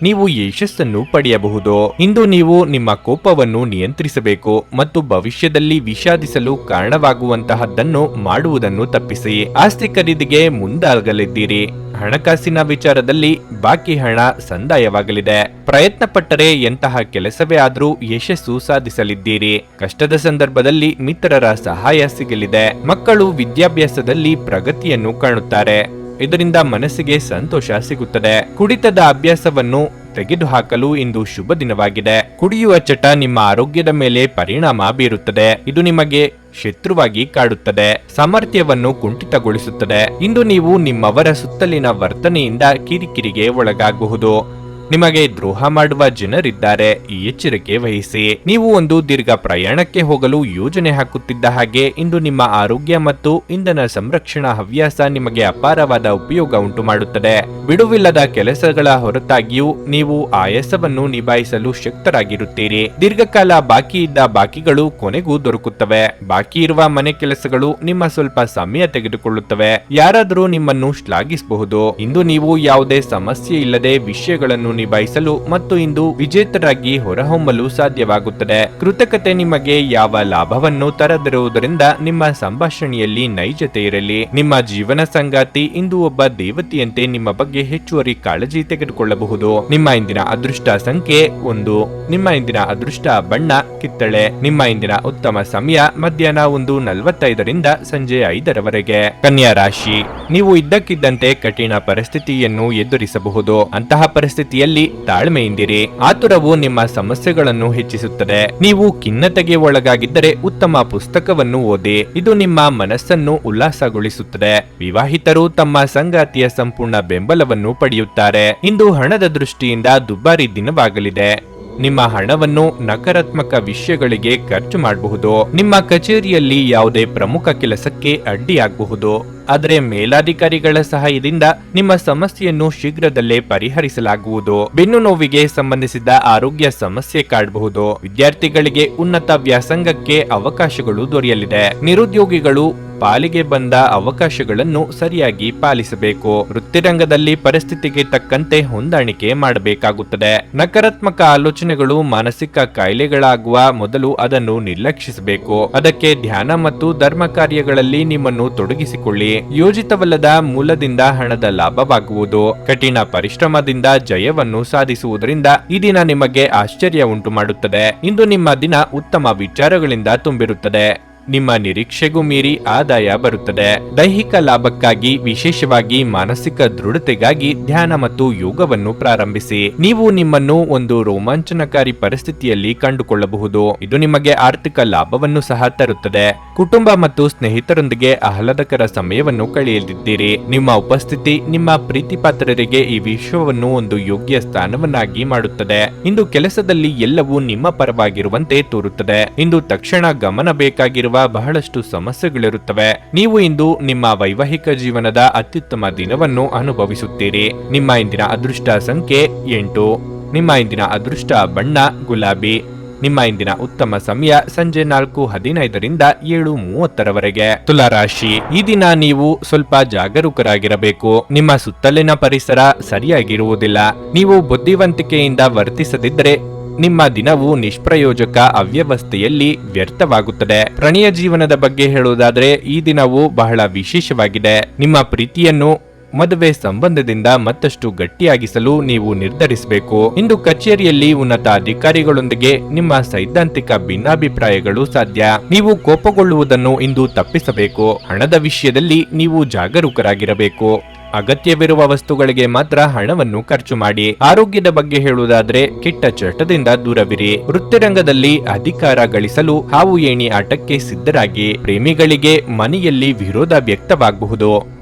S1: ನೀವು ಯಶಸ್ಸನ್ನು ಪಡೆಯಬಹುದು. ಇಂದು ನೀವು ನಿಮ್ಮ ಕೋಪವನ್ನು ನಿಯಂತ್ರಿಸಬೇಕು ಮತ್ತು ಭವಿಷ್ಯದಲ್ಲಿ ವಿಷಾದಿಸಲು ಕಾರಣವಾಗುವಂತಹದ್ದನ್ನು ಮಾಡುವುದನ್ನು ತಪ್ಪಿಸಿ. ಆಸ್ತಿ ಖರೀದಿಗೆ ಮುಂದಾಗಲಿದ್ದೀರಿ. ಹಣಕಾಸಿನ ವಿಚಾರದಲ್ಲಿ ಬಾಕಿ ಹಣ ಸಂದಾಯವಾಗಲಿದೆ. ಪ್ರಯತ್ನ ಪಟ್ಟರೆ ಎಂತಹ ಕೆಲಸವೇ ಆದರೂ ಯಶಸ್ಸು ಸಾಧಿಸಲಿದ್ದೀರಿ. ಕಷ್ಟದ ಸಂದರ್ಭದಲ್ಲಿ ಮಿತ್ರರ ಸಹಾಯ ಸಿಗಲಿದೆ. ಮಕ್ಕಳು ವಿದ್ಯಾಭ್ಯಾಸದಲ್ಲಿ ಪ್ರಗತಿಯನ್ನು ಕಾಣುತ್ತಾರೆ. ಇದರಿಂದ ಮನಸ್ಸಿಗೆ ಸಂತೋಷ ಸಿಗುತ್ತದೆ. ಕುಡಿತದ ಅಭ್ಯಾಸವನ್ನು ತೆಗೆದುಹಾಕಲು ಇಂದು ಶುಭ ದಿನವಾಗಿದೆ. ಕುಡಿಯುವ ಚಟ ನಿಮ್ಮ ಆರೋಗ್ಯದ ಮೇಲೆ ಪರಿಣಾಮ ಬೀರುತ್ತದೆ. ಇದು ನಿಮಗೆ ಶತ್ರುವಾಗಿ ಕಾಡುತ್ತದೆ. ಸಾಮರ್ಥ್ಯವನ್ನು ಕುಂಠಿತಗೊಳಿಸುತ್ತದೆ. ಇಂದು ನೀವು ನಿಮ್ಮವರ ಸುತ್ತಲಿನ ವರ್ತನೆಯಿಂದ ಕಿರಿಕಿರಿಗೆ ಒಳಗಾಗಬಹುದು. ನಿಮಗೆ ದ್ರೋಹ ಮಾಡುವ ಜನರಿದ್ದಾರೆ. ಈ ಎಚ್ಚರಿಕೆ ವಹಿಸಿ. ನೀವು ಒಂದು ದೀರ್ಘ ಪ್ರಯಾಣಕ್ಕೆ ಹೋಗಲು ಯೋಜನೆ ಹಾಕುತ್ತಿದ್ದ ಹಾಗೆ ಇಂದು ನಿಮ್ಮ ಆರೋಗ್ಯ ಮತ್ತು ಇಂಧನ ಸಂರಕ್ಷಣಾ ಹವ್ಯಾಸ ನಿಮಗೆ ಅಪಾರವಾದ ಉಪಯೋಗ ಉಂಟು ಮಾಡುತ್ತದೆ. ಬಿಡುವಿಲ್ಲದ ಕೆಲಸಗಳ ಹೊರತಾಗಿಯೂ ನೀವು ಆಯಾಸವನ್ನು ನಿಭಾಯಿಸಲು ಶಕ್ತರಾಗಿರುತ್ತೀರಿ. ದೀರ್ಘಕಾಲ ಬಾಕಿ ಇದ್ದ ಬಾಕಿಗಳು ಕೊನೆಗೂ ದೊರಕುತ್ತವೆ. ಬಾಕಿ ಇರುವ ಮನೆ ಕೆಲಸಗಳು ನಿಮ್ಮ ಸ್ವಲ್ಪ ಸಮಯ ತೆಗೆದುಕೊಳ್ಳುತ್ತವೆ. ಯಾರಾದರೂ ನಿಮ್ಮನ್ನು ಶ್ಲಾಘಿಸಬಹುದು. ಇಂದು ನೀವು ಯಾವುದೇ ಸಮಸ್ಯೆ ಇಲ್ಲದೆ ವಿಷಯಗಳನ್ನು ನಿಭಾಯಿಸಲು ಮತ್ತು ಇಂದು ವಿಜೇತರಾಗಿ ಹೊರಹೊಮ್ಮಲು ಸಾಧ್ಯವಾಗುತ್ತದೆ. ಕೃತಕತೆ ನಿಮಗೆ ಯಾವ ಲಾಭವನ್ನು ತರದಿರುವುದರಿಂದ ನಿಮ್ಮ ಸಂಭಾಷಣೆಯಲ್ಲಿ ನೈಜತೆ ಇರಲಿ. ನಿಮ್ಮ ಜೀವನ ಸಂಗಾತಿ ಇಂದು ಒಬ್ಬ ದೇವತೆಯಂತೆ ನಿಮ್ಮ ಬಗ್ಗೆ ಹೆಚ್ಚುವರಿ ಕಾಳಜಿ ತೆಗೆದುಕೊಳ್ಳಬಹುದು. ನಿಮ್ಮ ಇಂದಿನ ಅದೃಷ್ಟ ಸಂಖ್ಯೆ 1. ನಿಮ್ಮ ಇಂದಿನ ಅದೃಷ್ಟ ಬಣ್ಣ ಕಿತ್ತಳೆ. ನಿಮ್ಮ ಇಂದಿನ ಉತ್ತಮ ಸಮಯ ಮಧ್ಯಾಹ್ನ 1:45 ಸಂಜೆ 5:00 ಕನ್ಯಾ ರಾಶಿ, ನೀವು ಇದ್ದಕ್ಕಿದ್ದಂತೆ ಕಠಿಣ ಪರಿಸ್ಥಿತಿಯನ್ನು ಎದುರಿಸಬಹುದು. ಅಂತಹ ಪರಿಸ್ಥಿತಿಯಲ್ಲಿ ತಾಳ್ಮೆಯಿಂದಿರಿ. ಆತುರವು ನಿಮ್ಮ ಸಮಸ್ಯೆಗಳನ್ನು ಹೆಚ್ಚಿಸುತ್ತದೆ. ನೀವು ಖಿನ್ನತೆಗೆ ಒಳಗಾಗಿದ್ದರೆ ಉತ್ತಮ ಪುಸ್ತಕವನ್ನು ಓದಿ. ಇದು ನಿಮ್ಮ ಮನಸ್ಸನ್ನು ಉಲ್ಲಾಸಗೊಳಿಸುತ್ತದೆ. ವಿವಾಹಿತರು ತಮ್ಮ ಸಂಗಾತಿಯ ಸಂಪೂರ್ಣ ಬೆಂಬಲವನ್ನು ಪಡೆಯುತ್ತಾರೆ. ಇಂದು ಹಣದ ದೃಷ್ಟಿಯಿಂದ ದುಬಾರಿ ದಿನವಾಗಲಿದೆ. ನಿಮ್ಮ ಹಣವನ್ನು ನಕಾರಾತ್ಮಕ ವಿಷಯಗಳಿಗೆ ಖರ್ಚು ಮಾಡಬಹುದು. ನಿಮ್ಮ ಕಚೇರಿಯಲ್ಲಿ ಯಾವುದೇ ಪ್ರಮುಖ ಕೆಲಸಕ್ಕೆ ಅಡ್ಡಿಯಾಗಬಹುದು. ಆದರೆ ಮೇಲಾಧಿಕಾರಿಗಳ ಸಹಾಯದಿಂದ ನಿಮ್ಮ ಸಮಸ್ಯೆಯನ್ನು ಶೀಘ್ರದಲ್ಲೇ ಪರಿಹರಿಸಲಾಗುವುದು. ಬೆನ್ನು ನೋವಿಗೆ ಸಂಬಂಧಿಸಿದ ಆರೋಗ್ಯ ಸಮಸ್ಯೆ ಕಾಡಬಹುದು. ವಿದ್ಯಾರ್ಥಿಗಳಿಗೆ ಉನ್ನತ ವ್ಯಾಸಂಗಕ್ಕೆ ಅವಕಾಶಗಳು ದೊರೆಯಲಿದೆ. ನಿರುದ್ಯೋಗಿಗಳು ಪಾಲಿಗೆ ಬಂದ ಅವಕಾಶಗಳನ್ನು ಸರಿಯಾಗಿ ಪಾಲಿಸಬೇಕು. ವೃತ್ತಿರಂಗದಲ್ಲಿ ಪರಿಸ್ಥಿತಿಗೆ ತಕ್ಕಂತೆ ಹೊಂದಾಣಿಕೆ ಮಾಡಬೇಕಾಗುತ್ತದೆ. ನಕಾರಾತ್ಮಕ ಆಲೋಚನೆಗಳು ಮಾನಸಿಕ ಕಾಯಿಲೆಗಳಾಗುವ ಮೊದಲು ಅದನ್ನು ನಿರ್ಲಕ್ಷಿಸಬೇಕು. ಅದಕ್ಕೆ ಧ್ಯಾನ ಮತ್ತು ಧರ್ಮ ಕಾರ್ಯಗಳಲ್ಲಿ ನಿಮ್ಮನ್ನು ತೊಡಗಿಸಿಕೊಳ್ಳಿ. ಯೋಜಿತವಲ್ಲದ ಮೂಲದಿಂದ ಹಣದ ಲಾಭವಾಗುವುದು. ಕಠಿಣ ಪರಿಶ್ರಮದಿಂದ ಜಯವನ್ನು ಸಾಧಿಸುವುದರಿಂದ ಈ ದಿನ ನಿಮಗೆ ಆಶ್ಚರ್ಯ ಉಂಟು ಮಾಡುತ್ತದೆ. ಇಂದು ನಿಮ್ಮ ದಿನ ಉತ್ತಮ ವಿಚಾರಗಳಿಂದ ತುಂಬಿರುತ್ತದೆ. ನಿಮ್ಮ ನಿರೀಕ್ಷೆಗೂ ಮೀರಿ ಆದಾಯ ಬರುತ್ತದೆ. ದೈಹಿಕ ಲಾಭಕ್ಕಾಗಿ, ವಿಶೇಷವಾಗಿ ಮಾನಸಿಕ ದೃಢತೆಗಾಗಿ ಧ್ಯಾನ ಮತ್ತು ಯೋಗವನ್ನು ಪ್ರಾರಂಭಿಸಿ. ನೀವು ನಿಮ್ಮನ್ನು ಒಂದು ರೋಮಾಂಚನಕಾರಿ ಪರಿಸ್ಥಿತಿಯಲ್ಲಿ ಕಂಡುಕೊಳ್ಳಬಹುದು. ಇದು ನಿಮಗೆ ಆರ್ಥಿಕ ಲಾಭವನ್ನು ಸಹ ತರುತ್ತದೆ. ಕುಟುಂಬ ಮತ್ತು ಸ್ನೇಹಿತರೊಂದಿಗೆ ಆಹ್ಲಾದಕರ ಸಮಯವನ್ನು ಕಳೆಯಲಿದ್ದೀರಿ. ನಿಮ್ಮ ಉಪಸ್ಥಿತಿ ನಿಮ್ಮ ಪ್ರೀತಿಪಾತ್ರರಿಗೆ ಈ ವಿಶ್ವವನ್ನು ಒಂದು ಯೋಗ್ಯ ಸ್ಥಾನವನ್ನಾಗಿ ಮಾಡುತ್ತದೆ. ಇಂದು ಕೆಲಸದಲ್ಲಿ ಎಲ್ಲವೂ ನಿಮ್ಮ ಪರವಾಗಿರುವಂತೆ ತೋರುತ್ತದೆ. ಇಂದು ತಕ್ಷಣ ಗಮನ ಬೇಕಾಗಿರುವ ಬಹಳಷ್ಟು ಸಮಸ್ಯೆಗಳಿರುತ್ತವೆ. ನೀವು ಇಂದು ನಿಮ್ಮ ವೈವಾಹಿಕ ಜೀವನದ ಅತ್ಯುತ್ತಮ ದಿನವನ್ನು ಅನುಭವಿಸುತ್ತೀರಿ. ನಿಮ್ಮ ಇಂದಿನ ಅದೃಷ್ಟ ಸಂಖ್ಯೆ 8. ನಿಮ್ಮ ಇಂದಿನ ಅದೃಷ್ಟ ಬಣ್ಣ ಗುಲಾಬಿ. ನಿಮ್ಮ ಇಂದಿನ ಉತ್ತಮ ಸಮಯ ಸಂಜೆ 4:15 7:30 ತುಲಾರಾಶಿ, ಈ ದಿನ ನೀವು ಸ್ವಲ್ಪ ಜಾಗರೂಕರಾಗಿರಬೇಕು. ನಿಮ್ಮ ಸುತ್ತಲಿನ ಪರಿಸರ ಸರಿಯಾಗಿರುವುದಿಲ್ಲ. ನೀವು ಬುದ್ಧಿವಂತಿಕೆಯಿಂದ ವರ್ತಿಸದಿದ್ದರೆ ನಿಮ್ಮ ದಿನವು ನಿಷ್ಪ್ರಯೋಜಕ ಅವ್ಯವಸ್ಥೆಯಲ್ಲಿ ವ್ಯರ್ಥವಾಗುತ್ತದೆ. ಪ್ರಣಯ ಜೀವನದ ಬಗ್ಗೆ ಹೇಳುವುದಾದರೆ ಈ ದಿನವು ಬಹಳ ವಿಶೇಷವಾಗಿದೆ. ನಿಮ್ಮ ಪ್ರೀತಿಯನ್ನು ಮದುವೆ ಸಂಬಂಧದಿಂದ ಮತ್ತಷ್ಟು ಗಟ್ಟಿಯಾಗಿಸಲು ನೀವು ನಿರ್ಧರಿಸಬೇಕು. ಇಂದು ಕಚೇರಿಯಲ್ಲಿ ಉನ್ನತ ಅಧಿಕಾರಿಗಳೊಂದಿಗೆ ನಿಮ್ಮ ಸೈದ್ಧಾಂತಿಕ ಭಿನ್ನಾಭಿಪ್ರಾಯಗಳು ಸಾಧ್ಯ. ನೀವು ಕೋಪಗೊಳ್ಳುವುದನ್ನು ಇಂದು ತಪ್ಪಿಸಬೇಕು. ಹಣದ ವಿಷಯದಲ್ಲಿ ನೀವು ಜಾಗರೂಕರಾಗಿರಬೇಕು. ಅಗತ್ಯವಿರುವ ವಸ್ತುಗಳಿಗೆ ಮಾತ್ರ ಹಣವನ್ನು ಖರ್ಚು ಮಾಡಿ. ಆರೋಗ್ಯದ ಬಗ್ಗೆ ಹೇಳುವುದಾದ್ರೆ ಕೆಟ್ಟ ಚಟದಿಂದ ದೂರವಿರಿ. ವೃತ್ತಿರಂಗದಲ್ಲಿ ಅಧಿಕಾರ ಗಳಿಸಲು ಹಾವು ಏಣಿ ಆಟಕ್ಕೆ ಸಿದ್ಧರಾಗಿ. ಪ್ರೇಮಿಗಳಿಗೆ ಮನೆಯಲ್ಲಿ ವಿರೋಧ ವ್ಯಕ್ತವಾಗಬಹುದು.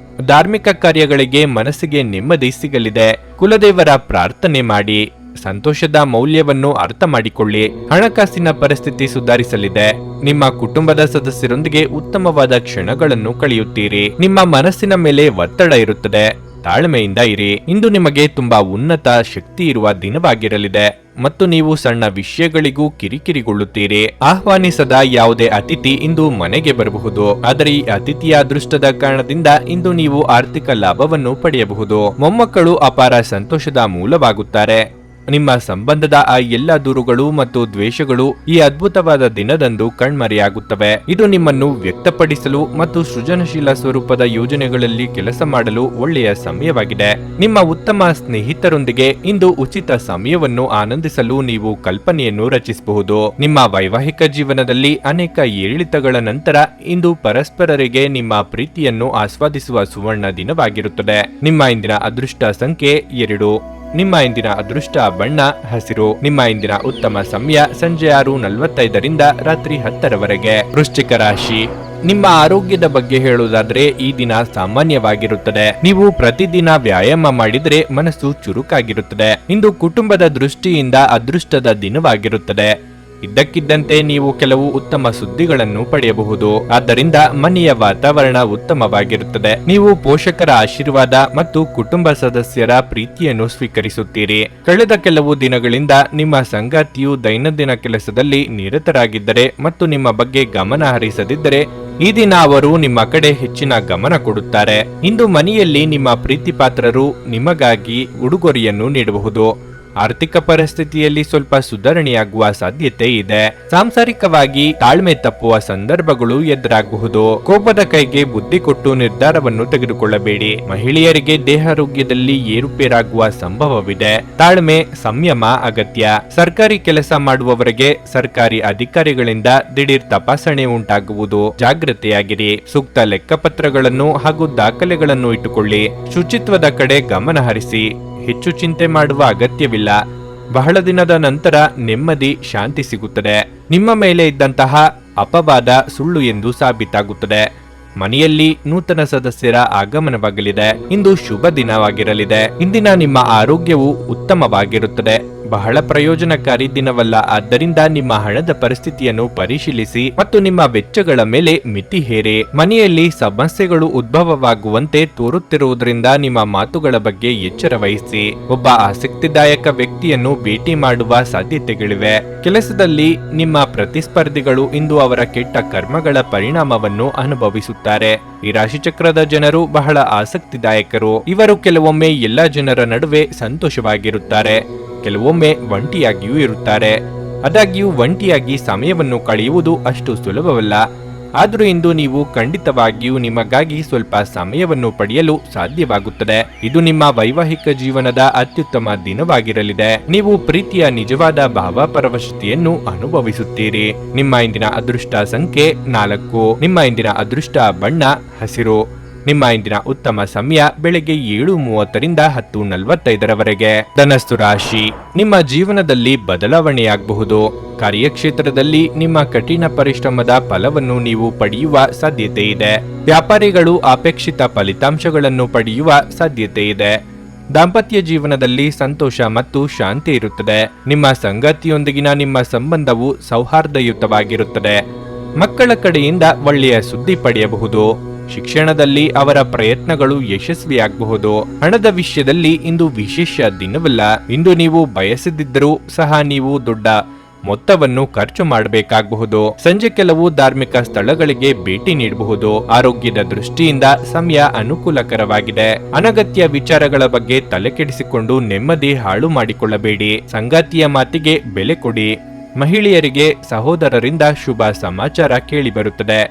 S1: ಧಾರ್ಮಿಕ ಕಾರ್ಯಗಳಿಗೆ ಮನಸ್ಸಿಗೆ ನೆಮ್ಮದಿ ಸಿಗಲಿದೆ. ಕುಲದೇವರ ಪ್ರಾರ್ಥನೆ ಮಾಡಿ. ಸಂತೋಷದ ಮೌಲ್ಯವನ್ನು ಅರ್ಥ ಮಾಡಿಕೊಳ್ಳಿ. ಹಣಕಾಸಿನ ಪರಿಸ್ಥಿತಿ ಸುಧಾರಿಸಲಿದೆ. ನಿಮ್ಮ ಕುಟುಂಬದ ಸದಸ್ಯರೊಂದಿಗೆ ಉತ್ತಮವಾದ ಕ್ಷಣಗಳನ್ನು ಕಳೆಯುತ್ತೀರಿ. ನಿಮ್ಮ ಮನಸ್ಸಿನ ಮೇಲೆ ಒತ್ತಡ ಇರುತ್ತದೆ. ತಾಳ್ಮೆಯಿಂದ ಇರಿ. ಇಂದು ನಿಮಗೆ ತುಂಬಾ ಉನ್ನತ ಶಕ್ತಿ ಇರುವ ದಿನವಾಗಿರಲಿದೆ ಮತ್ತು ನೀವು ಸಣ್ಣ ವಿಷಯಗಳಿಗೂ ಕಿರಿಕಿರಿಗೊಳ್ಳುತ್ತೀರಿ. ಆಹ್ವಾನಿಸದ ಯಾವುದೇ ಅತಿಥಿ ಇಂದು ಮನೆಗೆ ಬರಬಹುದು. ಆದರೆ ಈ ಅತಿಥಿಯ ಅದೃಷ್ಟದ ಕಾರಣದಿಂದ ಇಂದು ನೀವು ಆರ್ಥಿಕ ಲಾಭವನ್ನು ಪಡೆಯಬಹುದು. ಮೊಮ್ಮಕ್ಕಳು ಅಪಾರ ಸಂತೋಷದ ಮೂಲವಾಗುತ್ತಾರೆ. ನಿಮ್ಮ ಸಂಬಂಧದ ಆ ಎಲ್ಲ ದೂರುಗಳು ಮತ್ತು ದ್ವೇಷಗಳು ಈ ಅದ್ಭುತವಾದ ದಿನದಂದು ಕಣ್ಮರೆಯಾಗುತ್ತವೆ. ಇದು ನಿಮ್ಮನ್ನು ವ್ಯಕ್ತಪಡಿಸಲು ಮತ್ತು ಸೃಜನಶೀಲ ಸ್ವರೂಪದ ಯೋಜನೆಗಳಲ್ಲಿ ಕೆಲಸ ಮಾಡಲು ಒಳ್ಳೆಯ ಸಮಯವಾಗಿದೆ. ನಿಮ್ಮ ಉತ್ತಮ ಸ್ನೇಹಿತರೊಂದಿಗೆ ಇಂದು ಉಚಿತ ಸಮಯವನ್ನು ಆನಂದಿಸಲು ನೀವು ಕಲ್ಪನೆಯನ್ನು ರಚಿಸಬಹುದು. ನಿಮ್ಮ ವೈವಾಹಿಕ ಜೀವನದಲ್ಲಿ ಅನೇಕ ಏರಿಳಿತಗಳ ನಂತರ ಇಂದು ಪರಸ್ಪರರಿಗೆ ನಿಮ್ಮ ಪ್ರೀತಿಯನ್ನು ಆಸ್ವಾದಿಸುವ ಸುವರ್ಣ ದಿನವಾಗಿರುತ್ತದೆ. ನಿಮ್ಮ ಇಂದಿನ ಅದೃಷ್ಟ ಸಂಖ್ಯೆ 2. ನಿಮ್ಮ ಇಂದಿನ ಅದೃಷ್ಟ ಬಣ್ಣ ಹಸಿರು. ನಿಮ್ಮ ಇಂದಿನ ಉತ್ತಮ ಸಮಯ ಸಂಜೆ 6:45ರಿಂದ ರಾತ್ರಿ 10ರವರೆಗೆ. ವೃಶ್ಚಿಕ ರಾಶಿ. ನಿಮ್ಮ ಆರೋಗ್ಯದ ಬಗ್ಗೆ ಹೇಳುವುದಾದ್ರೆ ಈ ದಿನ ಸಾಮಾನ್ಯವಾಗಿರುತ್ತದೆ. ನೀವು ಪ್ರತಿದಿನ ವ್ಯಾಯಾಮ ಮಾಡಿದ್ರೆ ಮನಸ್ಸು ಚುರುಕಾಗಿರುತ್ತದೆ. ಇಂದು ಕುಟುಂಬದ ದೃಷ್ಟಿಯಿಂದ ಅದೃಷ್ಟದ ದಿನವಾಗಿರುತ್ತದೆ. ಇದ್ದಕ್ಕಿದ್ದಂತೆ ನೀವು ಕೆಲವು ಉತ್ತಮ ಸುದ್ದಿಗಳನ್ನು ಪಡೆಯಬಹುದು. ಆದ್ದರಿಂದ ಮನೆಯ ವಾತಾವರಣ ಉತ್ತಮವಾಗಿರುತ್ತದೆ. ನೀವು ಪೋಷಕರ ಆಶೀರ್ವಾದ ಮತ್ತು ಕುಟುಂಬ ಸದಸ್ಯರ ಪ್ರೀತಿಯನ್ನು ಸ್ವೀಕರಿಸುತ್ತೀರಿ. ಕಳೆದ ಕೆಲವು ದಿನಗಳಿಂದ ನಿಮ್ಮ ಸಂಗಾತಿಯು ದೈನಂದಿನ ಕೆಲಸದಲ್ಲಿ ನಿರತರಾಗಿದ್ದರೆ ಮತ್ತು ನಿಮ್ಮ ಬಗ್ಗೆ ಗಮನ ಹರಿಸದಿದ್ದರೆ ಈ ದಿನ ಅವರು ನಿಮ್ಮ ಕಡೆ ಹೆಚ್ಚಿನ ಗಮನ ಕೊಡುತ್ತಾರೆ. ಇಂದು ಮನೆಯಲ್ಲಿ ನಿಮ್ಮ ಪ್ರೀತಿ ಪಾತ್ರರು ನಿಮಗಾಗಿ ಉಡುಗೊರೆಯನ್ನು ನೀಡಬಹುದು. ಆರ್ಥಿಕ ಪರಿಸ್ಥಿತಿಯಲ್ಲಿ ಸ್ವಲ್ಪ ಸುಧಾರಣೆಯಾಗುವ ಸಾಧ್ಯತೆ ಇದೆ. ಸಾಂಸಾರಿಕವಾಗಿ ತಾಳ್ಮೆ ತಪ್ಪುವ ಸಂದರ್ಭಗಳು ಎದುರಾಗಬಹುದು. ಕೋಪದ ಕೈಗೆ ಬುದ್ಧಿ ಕೊಟ್ಟು ನಿರ್ಧಾರವನ್ನು ತೆಗೆದುಕೊಳ್ಳಬೇಡಿ. ಮಹಿಳೆಯರಿಗೆ ದೇಹಾರೋಗ್ಯದಲ್ಲಿ ಏರುಪೇರಾಗುವ ಸಂಭವವಿದೆ. ತಾಳ್ಮೆ ಸಂಯಮ ಅಗತ್ಯ. ಸರ್ಕಾರಿ ಕೆಲಸ ಮಾಡುವವರಿಗೆ ಸರ್ಕಾರಿ ಅಧಿಕಾರಿಗಳಿಂದ ದಿಢೀರ್ ತಪಾಸಣೆ ಉಂಟಾಗುವುದು. ಜಾಗೃತೆಯಾಗಿರಿ. ಸೂಕ್ತ ಲೆಕ್ಕಪತ್ರಗಳನ್ನು ಹಾಗೂ ದಾಖಲೆಗಳನ್ನು ಇಟ್ಟುಕೊಳ್ಳಿ. ಶುಚಿತ್ವದ ಕಡೆ ಗಮನ ಹರಿಸಿ. ಹೆಚ್ಚು ಚಿಂತೆ ಮಾಡುವ ಅಗತ್ಯವಿಲ್ಲ. ಬಹಳ ದಿನದ ನಂತರ ನೆಮ್ಮದಿ ಶಾಂತಿ ಸಿಗುತ್ತದೆ. ನಿಮ್ಮ ಮೇಲೆ ಇದ್ದಂತಹ ಅಪವಾದ ಸುಳ್ಳು ಎಂದು ಸಾಬೀತಾಗುತ್ತದೆ. ಮನೆಯಲ್ಲಿ ನೂತನ ಸದಸ್ಯರ ಆಗಮನವಾಗಲಿದೆ. ಇಂದು ಶುಭ ದಿನವಾಗಿರಲಿದೆ. ಇಂದಿನ ನಿಮ್ಮ ಆರೋಗ್ಯವು ಉತ್ತಮವಾಗಿರುತ್ತದೆ. ಬಹಳ ಪ್ರಯೋಜನಕಾರಿ ದಿನವಲ್ಲ. ಆದ್ದರಿಂದ ನಿಮ್ಮ ಹಣದ ಪರಿಸ್ಥಿತಿಯನ್ನು ಪರಿಶೀಲಿಸಿ ಮತ್ತು ನಿಮ್ಮ ವೆಚ್ಚಗಳ ಮೇಲೆ ಮಿತಿ ಹೇರಿ. ಮನೆಯಲ್ಲಿ ಸಮಸ್ಯೆಗಳು ಉದ್ಭವವಾಗುವಂತೆ ತೋರುತ್ತಿರುವುದರಿಂದ ನಿಮ್ಮ ಮಾತುಗಳ ಬಗ್ಗೆ ಎಚ್ಚರ ವಹಿಸಿ. ಒಬ್ಬ ಆಸಕ್ತಿದಾಯಕ ವ್ಯಕ್ತಿಯನ್ನು ಭೇಟಿ ಮಾಡುವ ಸಾಧ್ಯತೆಗಳಿವೆ. ಕೆಲಸದಲ್ಲಿ ನಿಮ್ಮ ಪ್ರತಿಸ್ಪರ್ಧಿಗಳು ಇಂದು ಅವರ ಕೆಟ್ಟ ಕರ್ಮಗಳ ಪರಿಣಾಮವನ್ನು ಅನುಭವಿಸುತ್ತಾರೆ. ಈ ರಾಶಿಚಕ್ರದ ಜನರು ಬಹಳ ಆಸಕ್ತಿದಾಯಕರು. ಇವರು ಕೆಲವೊಮ್ಮೆ ಎಲ್ಲಾ ಜನರ ನಡುವೆ ಸಂತೋಷವಾಗಿರುತ್ತಾರೆ. ಕೆಲವೊಮ್ಮೆ ಒಂಟಿಯಾಗಿಯೂ ಇರುತ್ತಾರೆ. ಆದಾಗ್ಯೂ ಒಂಟಿಯಾಗಿ ಸಮಯವನ್ನು ಕಳೆಯುವುದು ಅಷ್ಟು ಸುಲಭವಲ್ಲ. ಆದರೂ ಇಂದು ನೀವು ಖಂಡಿತವಾಗಿಯೂ ನಿಮಗಾಗಿ ಸ್ವಲ್ಪ ಸಮಯವನ್ನು ಪಡೆಯಲು ಸಾಧ್ಯವಾಗುತ್ತದೆ. ಇದು ನಿಮ್ಮ ವೈವಾಹಿಕ ಜೀವನದ ಅತ್ಯುತ್ತಮ ದಿನವಾಗಿರಲಿದೆ. ನೀವು ಪ್ರೀತಿಯ ನಿಜವಾದ ಭಾವಪರವಶತೆಯನ್ನು ಅನುಭವಿಸುತ್ತೀರಿ. ನಿಮ್ಮ ಇಂದಿನ ಅದೃಷ್ಟ ಸಂಖ್ಯೆ 4. ನಿಮ್ಮ ಇಂದಿನ ಅದೃಷ್ಟ ಬಣ್ಣ ಹಸಿರು. ನಿಮ್ಮ ಇಂದಿನ ಉತ್ತಮ ಸಮಯ ಬೆಳಗ್ಗೆ 7:30ರಿಂದ 10:45ರವರೆಗೆ. ಧನಸ್ಸು ರಾಶಿ. ನಿಮ್ಮ ಜೀವನದಲ್ಲಿ ಬದಲಾವಣೆಯಾಗಬಹುದು. ಕಾರ್ಯಕ್ಷೇತ್ರದಲ್ಲಿ ನಿಮ್ಮ ಕಠಿಣ ಪರಿಶ್ರಮದ ಫಲವನ್ನು ನೀವು ಪಡೆಯುವ ಸಾಧ್ಯತೆ ಇದೆ. ವ್ಯಾಪಾರಿಗಳು ಅಪೇಕ್ಷಿತ ಫಲಿತಾಂಶಗಳನ್ನು ಪಡೆಯುವ ಸಾಧ್ಯತೆ ಇದೆ. ದಾಂಪತ್ಯ ಜೀವನದಲ್ಲಿ ಸಂತೋಷ ಮತ್ತು ಶಾಂತಿ ಇರುತ್ತದೆ. ನಿಮ್ಮ ಸಂಗಾತಿಯೊಂದಿಗಿನ ನಿಮ್ಮ ಸಂಬಂಧವು ಸೌಹಾರ್ದಯುತವಾಗಿರುತ್ತದೆ. ಮಕ್ಕಳ ಕಡೆಯಿಂದ ಒಳ್ಳೆಯ ಸುದ್ದಿ ಪಡೆಯಬಹುದು. ಶಿಕ್ಷಣದಲ್ಲಿ ಅವರ ಪ್ರಯತ್ನಗಳು ಯಶಸ್ವಿಯಾಗಬಹುದು. ಹಣದ ವಿಷಯದಲ್ಲಿ ಇಂದು ವಿಶೇಷ ದಿನವಲ್ಲ. ಇಂದು ನೀವು ಬಯಸದಿದ್ದರೂ ಸಹ ನೀವು ದೊಡ್ಡ ಮೊತ್ತವನ್ನು ಖರ್ಚು ಮಾಡಬೇಕಾಗಬಹುದು. ಸಂಜೆ ಕೆಲವು ಧಾರ್ಮಿಕ ಸ್ಥಳಗಳಿಗೆ ಭೇಟಿ ನೀಡಬಹುದು. ಆರೋಗ್ಯದ ದೃಷ್ಟಿಯಿಂದ ಸಮಯ ಅನುಕೂಲಕರವಾಗಿದೆ. ಅನಗತ್ಯ ವಿಚಾರಗಳ ಬಗ್ಗೆ ತಲೆಕೆಡಿಸಿಕೊಂಡು ನೆಮ್ಮದಿ ಹಾಳು ಮಾಡಿಕೊಳ್ಳಬೇಡಿ. ಸಂಗಾತಿಯ ಮಾತಿಗೆ ಬೆಲೆ ಕೊಡಿ. ಮಹಿಳೆಯರಿಗೆ ಸಹೋದರರಿಂದ ಶುಭ ಸಮಾಚಾರ ಕೇಳಿಬರುತ್ತದೆ.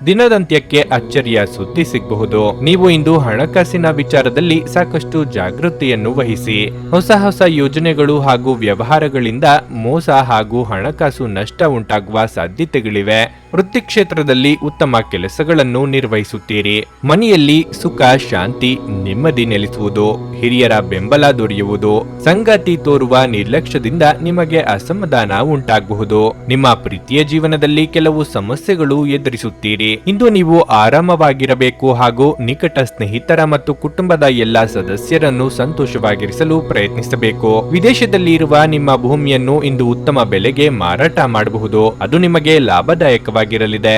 S1: ದಿನದಂತ್ಯಕ್ಕೆ ಅಚ್ಚರಿಯ ಸುದ್ದಿ ಸಿಗಬಹುದು. ನೀವು ಇಂದು ಹಣಕಾಸಿನ ವಿಚಾರದಲ್ಲಿ ಸಾಕಷ್ಟು ಜಾಗೃತಿಯನ್ನು ವಹಿಸಿ. ಹೊಸ ಯೋಜನೆಗಳು ಹಾಗೂ ವ್ಯವಹಾರಗಳಿಂದ ಮೋಸ ಹಾಗೂ ಹಣಕಾಸು ನಷ್ಟ ಉಂಟಾಗುವ ಸಾಧ್ಯತೆಗಳಿವೆ. ವೃತ್ತಿ ಕ್ಷೇತ್ರದಲ್ಲಿ ಉತ್ತಮ ಕೆಲಸಗಳನ್ನು ನಿರ್ವಹಿಸುತ್ತೀರಿ. ಮನೆಯಲ್ಲಿ ಸುಖ, ಶಾಂತಿ, ನೆಮ್ಮದಿ ನೆಲೆಸುವುದು, ಹಿರಿಯರ ಬೆಂಬಲ ದೊರೆಯುವುದು. ಸಂಗಾತಿ ತೋರುವ ನಿರ್ಲಕ್ಷ್ಯದಿಂದ ನಿಮಗೆ ಅಸಮಾಧಾನ ಉಂಟಾಗಬಹುದು. ನಿಮ್ಮ ಪ್ರೀತಿಯ ಜೀವನದಲ್ಲಿ ಕೆಲವು ಸಮಸ್ಯೆಗಳು ಎದುರಿಸುತ್ತೀರಿ. ಇಂದು ನೀವು ಆರಾಮವಾಗಿರಬೇಕು ಹಾಗೂ ನಿಕಟ ಸ್ನೇಹಿತರ ಮತ್ತು ಕುಟುಂಬದ ಎಲ್ಲಾ ಸದಸ್ಯರನ್ನು ಸಂತೋಷವಾಗಿರಿಸಲು ಪ್ರಯತ್ನಿಸಬೇಕು. ವಿದೇಶದಲ್ಲಿ ಇರುವ ನಿಮ್ಮ ಭೂಮಿಯನ್ನು ಇಂದು ಉತ್ತಮ ಬೆಲೆಗೆ ಮಾರಾಟ ಮಾಡಬಹುದು. ಅದು ನಿಮಗೆ ಲಾಭದಾಯಕವಾಗಿರಲಿದೆ.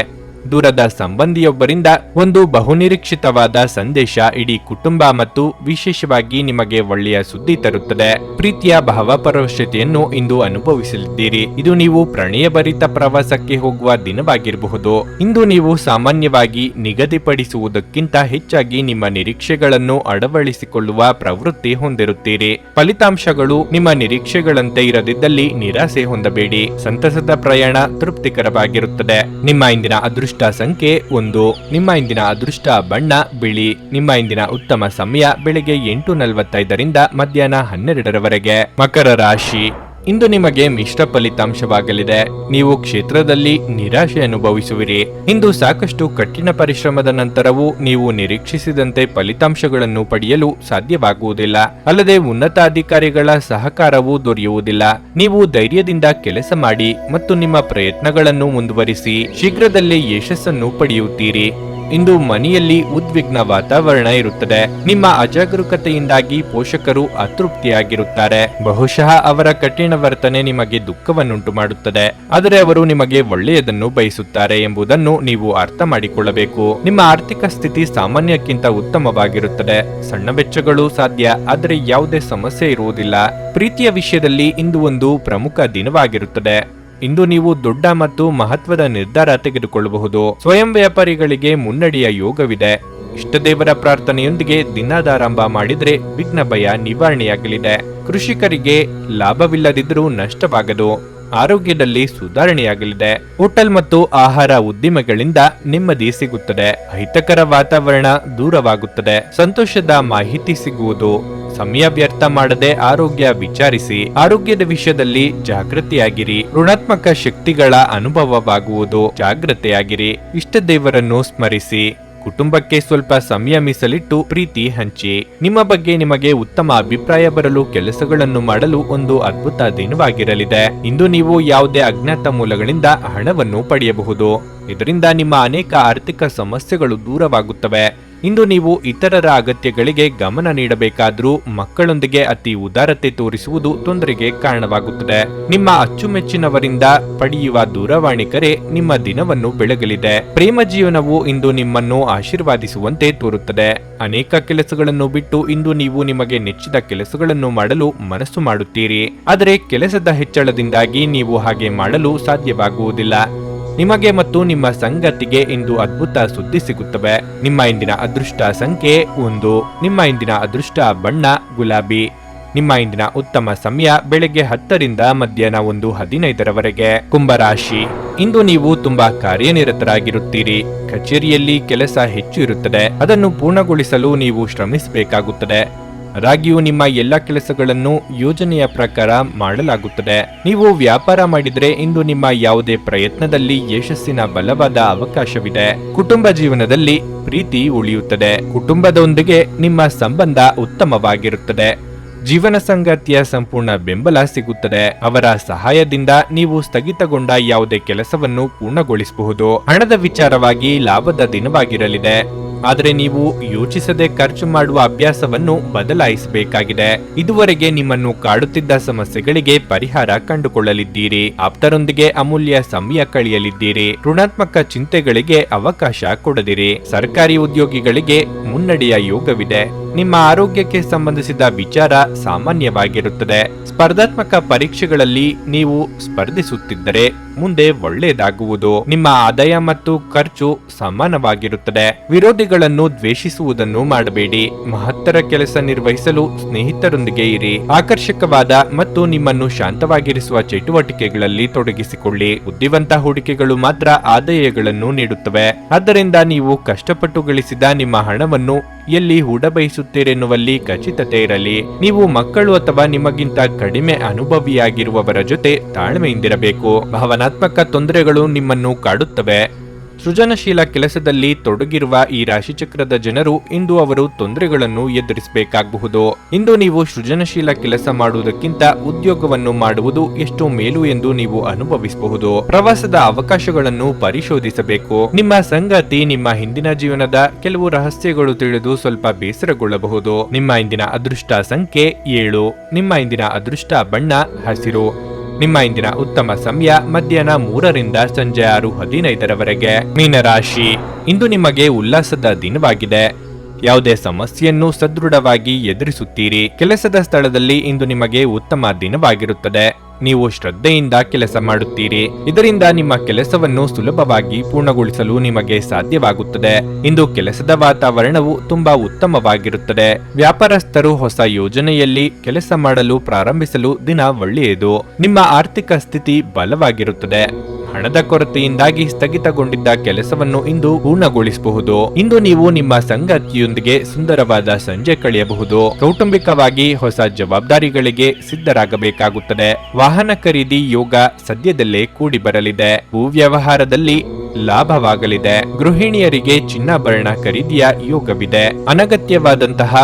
S1: ದೂರದ ಸಂಬಂಧಿಯೊಬ್ಬರಿಂದ ಒಂದು ಬಹುನಿರೀಕ್ಷಿತವಾದ ಸಂದೇಶ ಇಡೀ ಕುಟುಂಬ ಮತ್ತು ವಿಶೇಷವಾಗಿ ನಿಮಗೆ ಒಳ್ಳೆಯ ಸುದ್ದಿ ತರುತ್ತದೆ. ಪ್ರೀತಿಯ ಭಾವಪರವಶತೆಯನ್ನು ಇಂದು ಅನುಭವಿಸಲಿದ್ದೀರಿ. ಇದು ನೀವು ಪ್ರಣಯಭರಿತ ಪ್ರವಾಸಕ್ಕೆ ಹೋಗುವ ದಿನವಾಗಿರಬಹುದು. ಇಂದು ನೀವು ಸಾಮಾನ್ಯವಾಗಿ ನಿಗದಿಪಡಿಸುವುದಕ್ಕಿಂತ ಹೆಚ್ಚಾಗಿ ನಿಮ್ಮ ನಿರೀಕ್ಷೆಗಳನ್ನು ಅಳವಡಿಸಿಕೊಳ್ಳುವ ಪ್ರವೃತ್ತಿ ಹೊಂದಿರುತ್ತೀರಿ. ಫಲಿತಾಂಶಗಳು ನಿಮ್ಮ ನಿರೀಕ್ಷೆಗಳಂತೆ ಇರದಿದ್ದಲ್ಲಿ ನಿರಾಸೆ ಹೊಂದಬೇಡಿ. ಸಂತಸದ ಪ್ರಯಾಣ ತೃಪ್ತಿಕರವಾಗಿರುತ್ತದೆ. ನಿಮ್ಮ ಇಂದಿನ ಅದೃಷ್ಟ ಸಂಖ್ಯೆ 1. ನಿಮ್ಮ ಇಂದಿನ ಅದೃಷ್ಟ ಬಣ್ಣ ಬಿಳಿ. ನಿಮ್ಮ ಇಂದಿನ ಉತ್ತಮ ಸಮಯ ಬೆಳಗ್ಗೆ 8:45 ಮಧ್ಯಾಹ್ನ 12 ಮಕರ ರಾಶಿ. ಇಂದು ನಿಮಗೆ ಮಿಶ್ರ ಫಲಿತಾಂಶವಾಗಲಿದೆ. ನೀವು ಕ್ಷೇತ್ರದಲ್ಲಿ ನಿರಾಶೆ ಅನುಭವಿಸುವಿರಿ. ಇಂದು ಸಾಕಷ್ಟು ಕಠಿಣ ಪರಿಶ್ರಮದ ನಂತರವೂ ನೀವು ನಿರೀಕ್ಷಿಸಿದಂತೆ ಫಲಿತಾಂಶಗಳನ್ನು ಪಡೆಯಲು ಸಾಧ್ಯವಾಗುವುದಿಲ್ಲ. ಅಲ್ಲದೆ ಉನ್ನತಾಧಿಕಾರಿಗಳ ಸಹಕಾರವೂ ದೊರೆಯುವುದಿಲ್ಲ. ನೀವು ಧೈರ್ಯದಿಂದ ಕೆಲಸ ಮಾಡಿ ಮತ್ತು ನಿಮ್ಮ ಪ್ರಯತ್ನಗಳನ್ನು ಮುಂದುವರಿಸಿ. ಶೀಘ್ರದಲ್ಲೇ ಯಶಸ್ಸನ್ನು ಪಡೆಯುತ್ತೀರಿ. ಇಂದು ಮನೆಯಲ್ಲಿ ಉದ್ವಿಗ್ನ ವಾತಾವರಣ ಇರುತ್ತದೆ. ನಿಮ್ಮ ಅಜಾಗರೂಕತೆಯಿಂದಾಗಿ ಪೋಷಕರು ಅತೃಪ್ತಿಯಾಗಿರುತ್ತಾರೆ. ಬಹುಶಃ ಅವರ ಕಠಿಣ ವರ್ತನೆ ನಿಮಗೆ ದುಃಖವನ್ನುಂಟು ಮಾಡುತ್ತದೆ. ಆದರೆ ಅವರು ನಿಮಗೆ ಒಳ್ಳೆಯದನ್ನು ಬಯಸುತ್ತಾರೆ ಎಂಬುದನ್ನು ನೀವು ಅರ್ಥ ಮಾಡಿಕೊಳ್ಳಬೇಕು. ನಿಮ್ಮ ಆರ್ಥಿಕ ಸ್ಥಿತಿ ಸಾಮಾನ್ಯಕ್ಕಿಂತ ಉತ್ತಮವಾಗಿರುತ್ತದೆ. ಸಣ್ಣ ವೆಚ್ಚಗಳು ಸಾಧ್ಯ, ಆದರೆ ಯಾವುದೇ ಸಮಸ್ಯೆ ಇರುವುದಿಲ್ಲ. ಪ್ರೀತಿಯ ವಿಷಯದಲ್ಲಿ ಇಂದು ಒಂದು ಪ್ರಮುಖ ದಿನವಾಗಿರುತ್ತದೆ. ಇಂದು ನೀವು ದೊಡ್ಡ ಮತ್ತು ಮಹತ್ವದ ನಿರ್ಧಾರ ತೆಗೆದುಕೊಳ್ಳಬಹುದು. ಸ್ವಯಂ ವ್ಯಾಪಾರಿಗಳಿಗೆ ಮುನ್ನಡೆಯ ಯೋಗವಿದೆ. ಇಷ್ಟದೇವರ ಪ್ರಾರ್ಥನೆಯೊಂದಿಗೆ ದಿನದಾರಂಭ ಮಾಡಿದ್ರೆ ವಿಘ್ನ ಭಯ ನಿವಾರಣೆಯಾಗಲಿದೆ. ಕೃಷಿಕರಿಗೆ ಲಾಭವಿಲ್ಲದಿದ್ದರೂ ನಷ್ಟವಾಗದು. ಆರೋಗ್ಯದಲ್ಲಿ ಸುಧಾರಣೆಯಾಗಲಿದೆ. ಹೋಟೆಲ್ ಮತ್ತು ಆಹಾರ ಉದ್ದಿಮೆಗಳಿಂದ ನೆಮ್ಮದಿ ಸಿಗುತ್ತದೆ. ಅಹಿತಕರ ವಾತಾವರಣ ದೂರವಾಗುತ್ತದೆ. ಸಂತೋಷದ ಮಾಹಿತಿ ಸಿಗುವುದು. ಸಮಯ ವ್ಯರ್ಥ ಮಾಡದೆ ಆರೋಗ್ಯ ವಿಚಾರಿಸಿ. ಆರೋಗ್ಯದ ವಿಷಯದಲ್ಲಿ ಜಾಗೃತಿಯಾಗಿರಿ. ಋಣಾತ್ಮಕ ಶಕ್ತಿಗಳ ಅನುಭವವಾಗುವುದು. ಜಾಗೃತೆಯಾಗಿರಿ. ಇಷ್ಟ ದೇವರನ್ನು ಸ್ಮರಿಸಿ. ಕುಟುಂಬಕ್ಕೆ ಸ್ವಲ್ಪ ಸಮಯ ಮೀಸಲಿಟ್ಟು ಪ್ರೀತಿ ಹಂಚಿ. ನಿಮ್ಮ ಬಗ್ಗೆ ನಿಮಗೆ ಉತ್ತಮ ಅಭಿಪ್ರಾಯ ಬರಲು ಕೆಲಸಗಳನ್ನು ಮಾಡಲು ಒಂದು ಅದ್ಭುತ ದಿನವಾಗಿರಲಿದೆ. ಇಂದು ನೀವು ಯಾವುದೇ ಅಜ್ಞಾತ ಮೂಲಗಳಿಂದ ಹಣವನ್ನು ಪಡೆಯಬಹುದು. ಇದರಿಂದ ನಿಮ್ಮ ಅನೇಕ ಆರ್ಥಿಕ ಸಮಸ್ಯೆಗಳು ದೂರವಾಗುತ್ತವೆ. ಇಂದು ನೀವು ಇತರರ ಅಗತ್ಯಗಳಿಗೆ ಗಮನ ನೀಡಬೇಕಾದರೂ ಮಕ್ಕಳೊಂದಿಗೆ ಅತಿ ಉದಾರತೆ ತೋರಿಸುವುದು ತೊಂದರೆಗೆ ಕಾರಣವಾಗುತ್ತದೆ. ನಿಮ್ಮ ಅಚ್ಚುಮೆಚ್ಚಿನವರಿಂದ ಪಡೆಯುವ ದೂರವಾಣಿ ಕರೆ ನಿಮ್ಮ ದಿನವನ್ನು ಬೆಳಗಲಿದೆ. ಪ್ರೇಮ ಜೀವನವು ಇಂದು ನಿಮ್ಮನ್ನು ಆಶೀರ್ವಾದಿಸುವಂತೆ ತೋರುತ್ತದೆ. ಅನೇಕ ಕೆಲಸಗಳನ್ನು ಬಿಟ್ಟು ಇಂದು ನೀವು ನಿಮಗೆ ನೆಚ್ಚಿದ ಕೆಲಸಗಳನ್ನು ಮಾಡಲು ಮನಸ್ಸು ಮಾಡುತ್ತೀರಿ. ಆದರೆ ಕೆಲಸದ ಹೆಚ್ಚಳದಿಂದಾಗಿ ನೀವು ಹಾಗೆ ಮಾಡಲು ಸಾಧ್ಯವಾಗುವುದಿಲ್ಲ. ನಿಮಗೆ ಮತ್ತು ನಿಮ್ಮ ಸಂಗತಿಗೆ ಇಂದು ಅದ್ಭುತ ಸುದ್ದಿ ಸಿಗುತ್ತವೆ. ನಿಮ್ಮ ಇಂದಿನ ಅದೃಷ್ಟ ಸಂಖ್ಯೆ 1. ನಿಮ್ಮ ಇಂದಿನ ಅದೃಷ್ಟ ಬಣ್ಣ ಗುಲಾಬಿ. ನಿಮ್ಮ ಇಂದಿನ ಉತ್ತಮ ಸಮಯ ಬೆಳಗ್ಗೆ 10 ಮಧ್ಯಾಹ್ನ 1:15 ಕುಂಭರಾಶಿ. ಇಂದು ನೀವು ತುಂಬಾ ಕಾರ್ಯನಿರತರಾಗಿರುತ್ತೀರಿ. ಕಚೇರಿಯಲ್ಲಿ ಕೆಲಸ ಹೆಚ್ಚು ಇರುತ್ತದೆ. ಅದನ್ನು ಪೂರ್ಣಗೊಳಿಸಲು ನೀವು ಶ್ರಮಿಸಬೇಕಾಗುತ್ತದೆ. ಆದಾಗ್ಯೂ ನಿಮ್ಮ ಎಲ್ಲ ಕೆಲಸಗಳನ್ನು ಯೋಜನೆಯ ಪ್ರಕಾರ ಮಾಡಲಾಗುತ್ತದೆ. ನೀವು ವ್ಯಾಪಾರ ಮಾಡಿದ್ರೆ ಇಂದು ನಿಮ್ಮ ಯಾವುದೇ ಪ್ರಯತ್ನದಲ್ಲಿ ಯಶಸ್ಸಿನ ಬಲವಾದ ಅವಕಾಶವಿದೆ. ಕುಟುಂಬ ಜೀವನದಲ್ಲಿ ಪ್ರೀತಿ ಉಳಿಯುತ್ತದೆ. ಕುಟುಂಬದೊಂದಿಗೆ ನಿಮ್ಮ ಸಂಬಂಧ ಉತ್ತಮವಾಗಿರುತ್ತದೆ. ಜೀವನ ಸಂಗಾತಿಯ ಸಂಪೂರ್ಣ ಬೆಂಬಲ ಸಿಗುತ್ತದೆ. ಅವರ ಸಹಾಯದಿಂದ ನೀವು ಸ್ಥಗಿತಗೊಂಡ ಯಾವುದೇ ಕೆಲಸವನ್ನು ಪೂರ್ಣಗೊಳಿಸಬಹುದು. ಹಣದ ವಿಚಾರವಾಗಿ ಲಾಭದ ದಿನವಾಗಿರಲಿದೆ. ಆದರೆ ನೀವು ಯೋಚಿಸದೆ ಖರ್ಚು ಮಾಡುವ ಅಭ್ಯಾಸವನ್ನು ಬದಲಾಯಿಸಬೇಕಾಗಿದೆ. ಇದುವರೆಗೆ ನಿಮ್ಮನ್ನು ಕಾಡುತ್ತಿದ್ದ ಸಮಸ್ಯೆಗಳಿಗೆ ಪರಿಹಾರ ಕಂಡುಕೊಳ್ಳಲಿದ್ದೀರಿ. ಆಪ್ತರೊಂದಿಗೆ ಅಮೂಲ್ಯ ಸಮಯ ಕಳೆಯಲಿದ್ದೀರಿ. ಋಣಾತ್ಮಕ ಚಿಂತೆಗಳಿಗೆ ಅವಕಾಶ ಕೊಡದಿರಿ. ಸರ್ಕಾರಿ ಉದ್ಯೋಗಿಗಳಿಗೆ ಮುನ್ನಡೆಯ ಯೋಗವಿದೆ. ನಿಮ್ಮ ಆರೋಗ್ಯಕ್ಕೆ ಸಂಬಂಧಿಸಿದ ವಿಚಾರ ಸಾಮಾನ್ಯವಾಗಿರುತ್ತದೆ. ಸ್ಪರ್ಧಾತ್ಮಕ ಪರೀಕ್ಷೆಗಳಲ್ಲಿ ನೀವು ಸ್ಪರ್ಧಿಸುತ್ತಿದ್ದರೆ ಮುಂದೆ ಒಳ್ಳೆಯದಾಗುವುದು. ನಿಮ್ಮ ಆದಾಯ ಮತ್ತು ಖರ್ಚು ಸಮಾನವಾಗಿರುತ್ತದೆ. ವಿರೋಧಿಗಳನ್ನು ದ್ವೇಷಿಸುವುದನ್ನು ಮಾಡಬೇಡಿ. ಮಹತ್ತರ ಕೆಲಸ ನಿರ್ವಹಿಸಲು ಸ್ನೇಹಿತರೊಂದಿಗೆ ಇರಿ. ಆಕರ್ಷಕವಾದ ಮತ್ತು ನಿಮ್ಮನ್ನು ಶಾಂತವಾಗಿರಿಸುವ ಚಟುವಟಿಕೆಗಳಲ್ಲಿ ತೊಡಗಿಸಿಕೊಳ್ಳಿ. ಬುದ್ಧಿವಂತ ಹೂಡಿಕೆಗಳು ಮಾತ್ರ ಆದಾಯಗಳನ್ನು ನೀಡುತ್ತವೆ. ಆದ್ದರಿಂದ ನೀವು ಕಷ್ಟಪಟ್ಟು ಗಳಿಸಿದ ನಿಮ್ಮ ಹಣವನ್ನು ಎಲ್ಲಿ ಹೂಡಬಯಸುತ್ತೀರಿ ಅನುಭವಿಸುತ್ತೀರೆನ್ನುವಲ್ಲಿ ಖಚಿತತೆ ಇರಲಿ. ನೀವು ಮಕ್ಕಳು ಅಥವಾ ನಿಮಗಿಂತ ಕಡಿಮೆ ಅನುಭವಿಯಾಗಿರುವವರ ಜೊತೆ ತಾಳ್ಮೆಯಿಂದಿರಬೇಕು. ಭಾವನಾತ್ಮಕ ತೊಂದರೆಗಳು ನಿಮ್ಮನ್ನು ಕಾಡುತ್ತವೆ. ಸೃಜನಶೀಲ ಕೆಲಸದಲ್ಲಿ ತೊಡಗಿರುವ ಈ ರಾಶಿಚಕ್ರದ ಜನರು ಇಂದು ಅವರು ತೊಂದರೆಗಳನ್ನು ಎದುರಿಸಬೇಕಾಗಬಹುದು. ಇಂದು ನೀವು ಸೃಜನಶೀಲ ಕೆಲಸ ಮಾಡುವುದಕ್ಕಿಂತ ಉದ್ಯೋಗವನ್ನು ಮಾಡುವುದು ಎಷ್ಟು ಮೇಲು ಎಂದು ನೀವು ಅನುಭವಿಸಬಹುದು. ಪ್ರವಾಸದ ಅವಕಾಶಗಳನ್ನು ಪರಿಶೋಧಿಸಬೇಕು. ನಿಮ್ಮ ಸಂಗಾತಿ ನಿಮ್ಮ ಹಿಂದಿನ ಜೀವನದ ಕೆಲವು ರಹಸ್ಯಗಳು ತಿಳಿದು ಸ್ವಲ್ಪ ಬೇಸರಗೊಳ್ಳಬಹುದು. ನಿಮ್ಮ ಇಂದಿನ ಅದೃಷ್ಟ ಸಂಖ್ಯೆ 7. ನಿಮ್ಮ ಇಂದಿನ ಅದೃಷ್ಟ ಬಣ್ಣ ಹಸಿರು. ನಿಮ್ಮ ಇಂದಿನ ಉತ್ತಮ ಸಮಯ ಮಧ್ಯಾಹ್ನ 3ರಿಂದ ಸಂಜೆ 6:15ರವರೆಗೆ. ಮೀನರಾಶಿ, ಇಂದು ನಿಮಗೆ ಉಲ್ಲಾಸದ ದಿನವಾಗಿದೆ. ಯಾವುದೇ ಸಮಸ್ಯೆಯನ್ನು ಸದೃಢವಾಗಿ ಎದುರಿಸುತ್ತೀರಿ. ಕೆಲಸದ ಸ್ಥಳದಲ್ಲಿ ಇಂದು ನಿಮಗೆ ಉತ್ತಮ ದಿನವಾಗಿರುತ್ತದೆ. ನೀವು ಶ್ರದ್ಧೆಯಿಂದ ಕೆಲಸ ಮಾಡುತ್ತೀರಿ. ಇದರಿಂದ ನಿಮ್ಮ ಕೆಲಸವನ್ನು ಸುಲಭವಾಗಿ ಪೂರ್ಣಗೊಳಿಸಲು ನಿಮಗೆ ಸಾಧ್ಯವಾಗುತ್ತದೆ. ಇಂದು ಕೆಲಸದ ವಾತಾವರಣವು ತುಂಬಾ ಉತ್ತಮವಾಗಿರುತ್ತದೆ. ವ್ಯಾಪಾರಸ್ಥರು ಹೊಸ ಯೋಜನೆಯಲ್ಲಿ ಕೆಲಸ ಮಾಡಲು ಪ್ರಾರಂಭಿಸಲು ದಿನ ಒಳ್ಳೆಯದು. ನಿಮ್ಮ ಆರ್ಥಿಕ ಸ್ಥಿತಿ ಬಲವಾಗಿರುತ್ತದೆ. ಹಣದ ಕೊರತೆಯಿಂದಾಗಿ ಸ್ಥಗಿತಗೊಂಡಿದ್ದ ಕೆಲಸವನ್ನು ಇಂದು ಪೂರ್ಣಗೊಳಿಸಬಹುದು. ಇಂದು ನೀವು ನಿಮ್ಮ ಸಂಗಾತಿಯೊಂದಿಗೆ ಸುಂದರವಾದ ಸಂಜೆ ಕಳೆಯಬಹುದು. ಕೌಟುಂಬಿಕವಾಗಿ ಹೊಸ ಜವಾಬ್ದಾರಿಗಳಿಗೆ ಸಿದ್ಧರಾಗಬೇಕಾಗುತ್ತದೆ. ವಾಹನ ಖರೀದಿ ಯೋಗ ಸದ್ಯದಲ್ಲೇ ಕೂಡಿ ಬರಲಿದೆ. ಭೂ ವ್ಯವಹಾರದಲ್ಲಿ ಲಾಭವಾಗಲಿದೆ. ಗೃಹಿಣಿಯರಿಗೆ ಚಿನ್ನಾಭರಣ ಖರೀದಿಯ ಯೋಗವಿದೆ. ಅನಗತ್ಯವಾದಂತಹ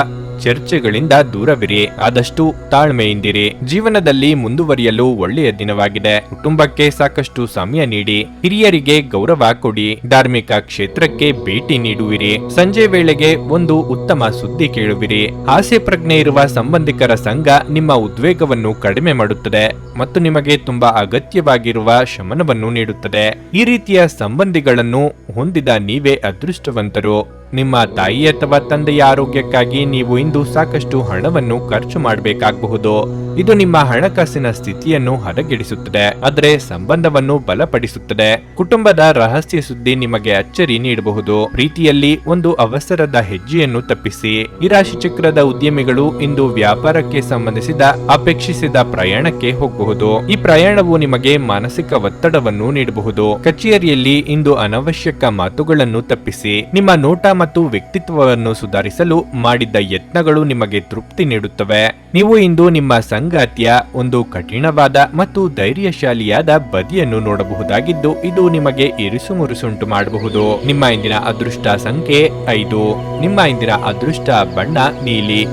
S1: ಚರ್ಚೆಗಳಿಂದ ದೂರವಿರಿ. ಆದಷ್ಟು ತಾಳ್ಮೆಯಿಂದಿರಿ. ಜೀವನದಲ್ಲಿ ಮುಂದುವರಿಯಲು ಒಳ್ಳೆಯ ದಿನವಾಗಿದೆ. ಕುಟುಂಬಕ್ಕೆ ಸಾಕಷ್ಟು ಸಮಯ ನೀಡಿ. ಹಿರಿಯರಿಗೆ ಗೌರವ ಕೊಡಿ. ಧಾರ್ಮಿಕ ಕ್ಷೇತ್ರಕ್ಕೆ ಭೇಟಿ ನೀಡುವಿರಿ. ಸಂಜೆ ವೇಳೆಗೆ ಒಂದು ಉತ್ತಮ ಸುದ್ದಿ ಕೇಳುವಿರಿ. ಆಸೆ ಪ್ರಜ್ಞೆ ಇರುವ ಸಂಬಂಧಿಕರ ಸಂಘ ನಿಮ್ಮ ಉದ್ವೇಗವನ್ನು ಕಡಿಮೆ ಮಾಡುತ್ತದೆ ಮತ್ತು ನಿಮಗೆ ತುಂಬಾ ಅಗತ್ಯವಾಗಿರುವ ಶಮನವನ್ನು ನೀಡುತ್ತದೆ. ಈ ರೀತಿಯ ಸಂಬಂಧಿಗಳನ್ನು ಹೊಂದಿದ ನೀವೇ ಅದೃಷ್ಟವಂತರು. ನಿಮ್ಮ ತಾಯಿ ಅಥವಾ ತಂದೆಯ ಆರೋಗ್ಯಕ್ಕಾಗಿ ನೀವು ಇಂದು ಸಾಕಷ್ಟು ಹಣವನ್ನು ಖರ್ಚು ಮಾಡಬೇಕಾಗಬಹುದು. ಇದು ನಿಮ್ಮ ಹಣಕಾಸಿನ ಸ್ಥಿತಿಯನ್ನು ಹದಗೆಡಿಸುತ್ತದೆ, ಆದರೆ ಸಂಬಂಧವನ್ನು ಬಲಪಡಿಸುತ್ತದೆ. ಕುಟುಂಬದ ರಹಸ್ಯ ಸುದ್ದಿ ನಿಮಗೆ ಅಚ್ಚರಿ ನೀಡಬಹುದು. ಪ್ರೀತಿಯಲ್ಲಿ ಒಂದು ಅವಸರದ ಹೆಜ್ಜೆಯನ್ನು ತಪ್ಪಿಸಿ. ಈ ರಾಶಿ ಚಕ್ರದ ಉದ್ಯಮಿಗಳು ಇಂದು ವ್ಯಾಪಾರಕ್ಕೆ ಸಂಬಂಧಿಸಿದ ಅಪೇಕ್ಷಿಸಿದ ಪ್ರಯಾಣಕ್ಕೆ ಹೋಗಬಹುದು. ಈ ಪ್ರಯಾಣವು ನಿಮಗೆ ಮಾನಸಿಕ ಒತ್ತಡವನ್ನು ನೀಡಬಹುದು. ಕಚೇರಿಯಲ್ಲಿ ಇಂದು ಅನವಶ್ಯಕ ಮಾತುಗಳನ್ನು ತಪ್ಪಿಸಿ. ನಿಮ್ಮ ನೋಟ ಮತ್ತು ವ್ಯಕ್ತಿತ್ವವನ್ನು ಸುಧಾರಿಸಲು ಮಾಡಿದ್ದ ಯತ್ನಗಳು ನಿಮಗೆ ತೃಪ್ತಿ ನೀಡುತ್ತವೆ. ನೀವು ಇಂದು ನಿಮ್ಮ ಸಂಗಾತಿಯ ಒಂದು ಕಠಿಣವಾದ ಮತ್ತು ಧೈರ್ಯಶಾಲಿಯಾದ ಬದಿಯನ್ನು ನೋಡಬಹುದಾಗಿದ್ದು, ಇದು ನಿಮಗೆ ಇರಿಸುಮುರುಸುಂಟು ಮಾಡಬಹುದು. ನಿಮ್ಮ ಇಂದಿನ ಅದೃಷ್ಟ ಸಂಖ್ಯೆ 5. ನಿಮ್ಮ ಇಂದಿನ ಅದೃಷ್ಟ ಬಣ್ಣ ನೀಲಿ.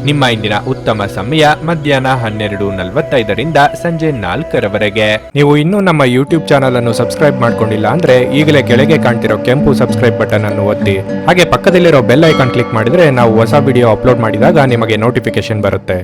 S1: ನಿಮ್ಮ ಇಂದಿನ ಉತ್ತಮ ಸಮಯ ಮಧ್ಯಾಹ್ನ 12:45ರಿಂದ ಸಂಜೆ 4ರವರೆಗೆ. ನೀವು ಇನ್ನೂ ನಮ್ಮ ಯೂಟ್ಯೂಬ್ ಚಾನಲ್ ಅನ್ನು ಸಬ್ಸ್ಕ್ರೈಬ್ ಮಾಡ್ಕೊಂಡಿಲ್ಲ ಅಂದ್ರೆ ಈಗಲೇ ಕೆಳಗೆ ಕಾಣ್ತಿರೋ ಕೆಂಪು ಸಬ್ಸ್ಕ್ರೈಬ್ ಬಟನ್ ಅನ್ನು ಒತ್ತಿ. ಹಾಗೆ ಪಕ್ಕದಲ್ಲಿರೋ ಬೆಲ್ ಐಕಾನ್ ಕ್ಲಿಕ್ ಮಾಡಿದ್ರೆ ನಾವು ಹೊಸ ವಿಡಿಯೋ ಅಪ್ಲೋಡ್ ಮಾಡಿದಾಗ ನಿಮಗೆ ನೋಟಿಫಿಕೇಶನ್ ಬರುತ್ತೆ.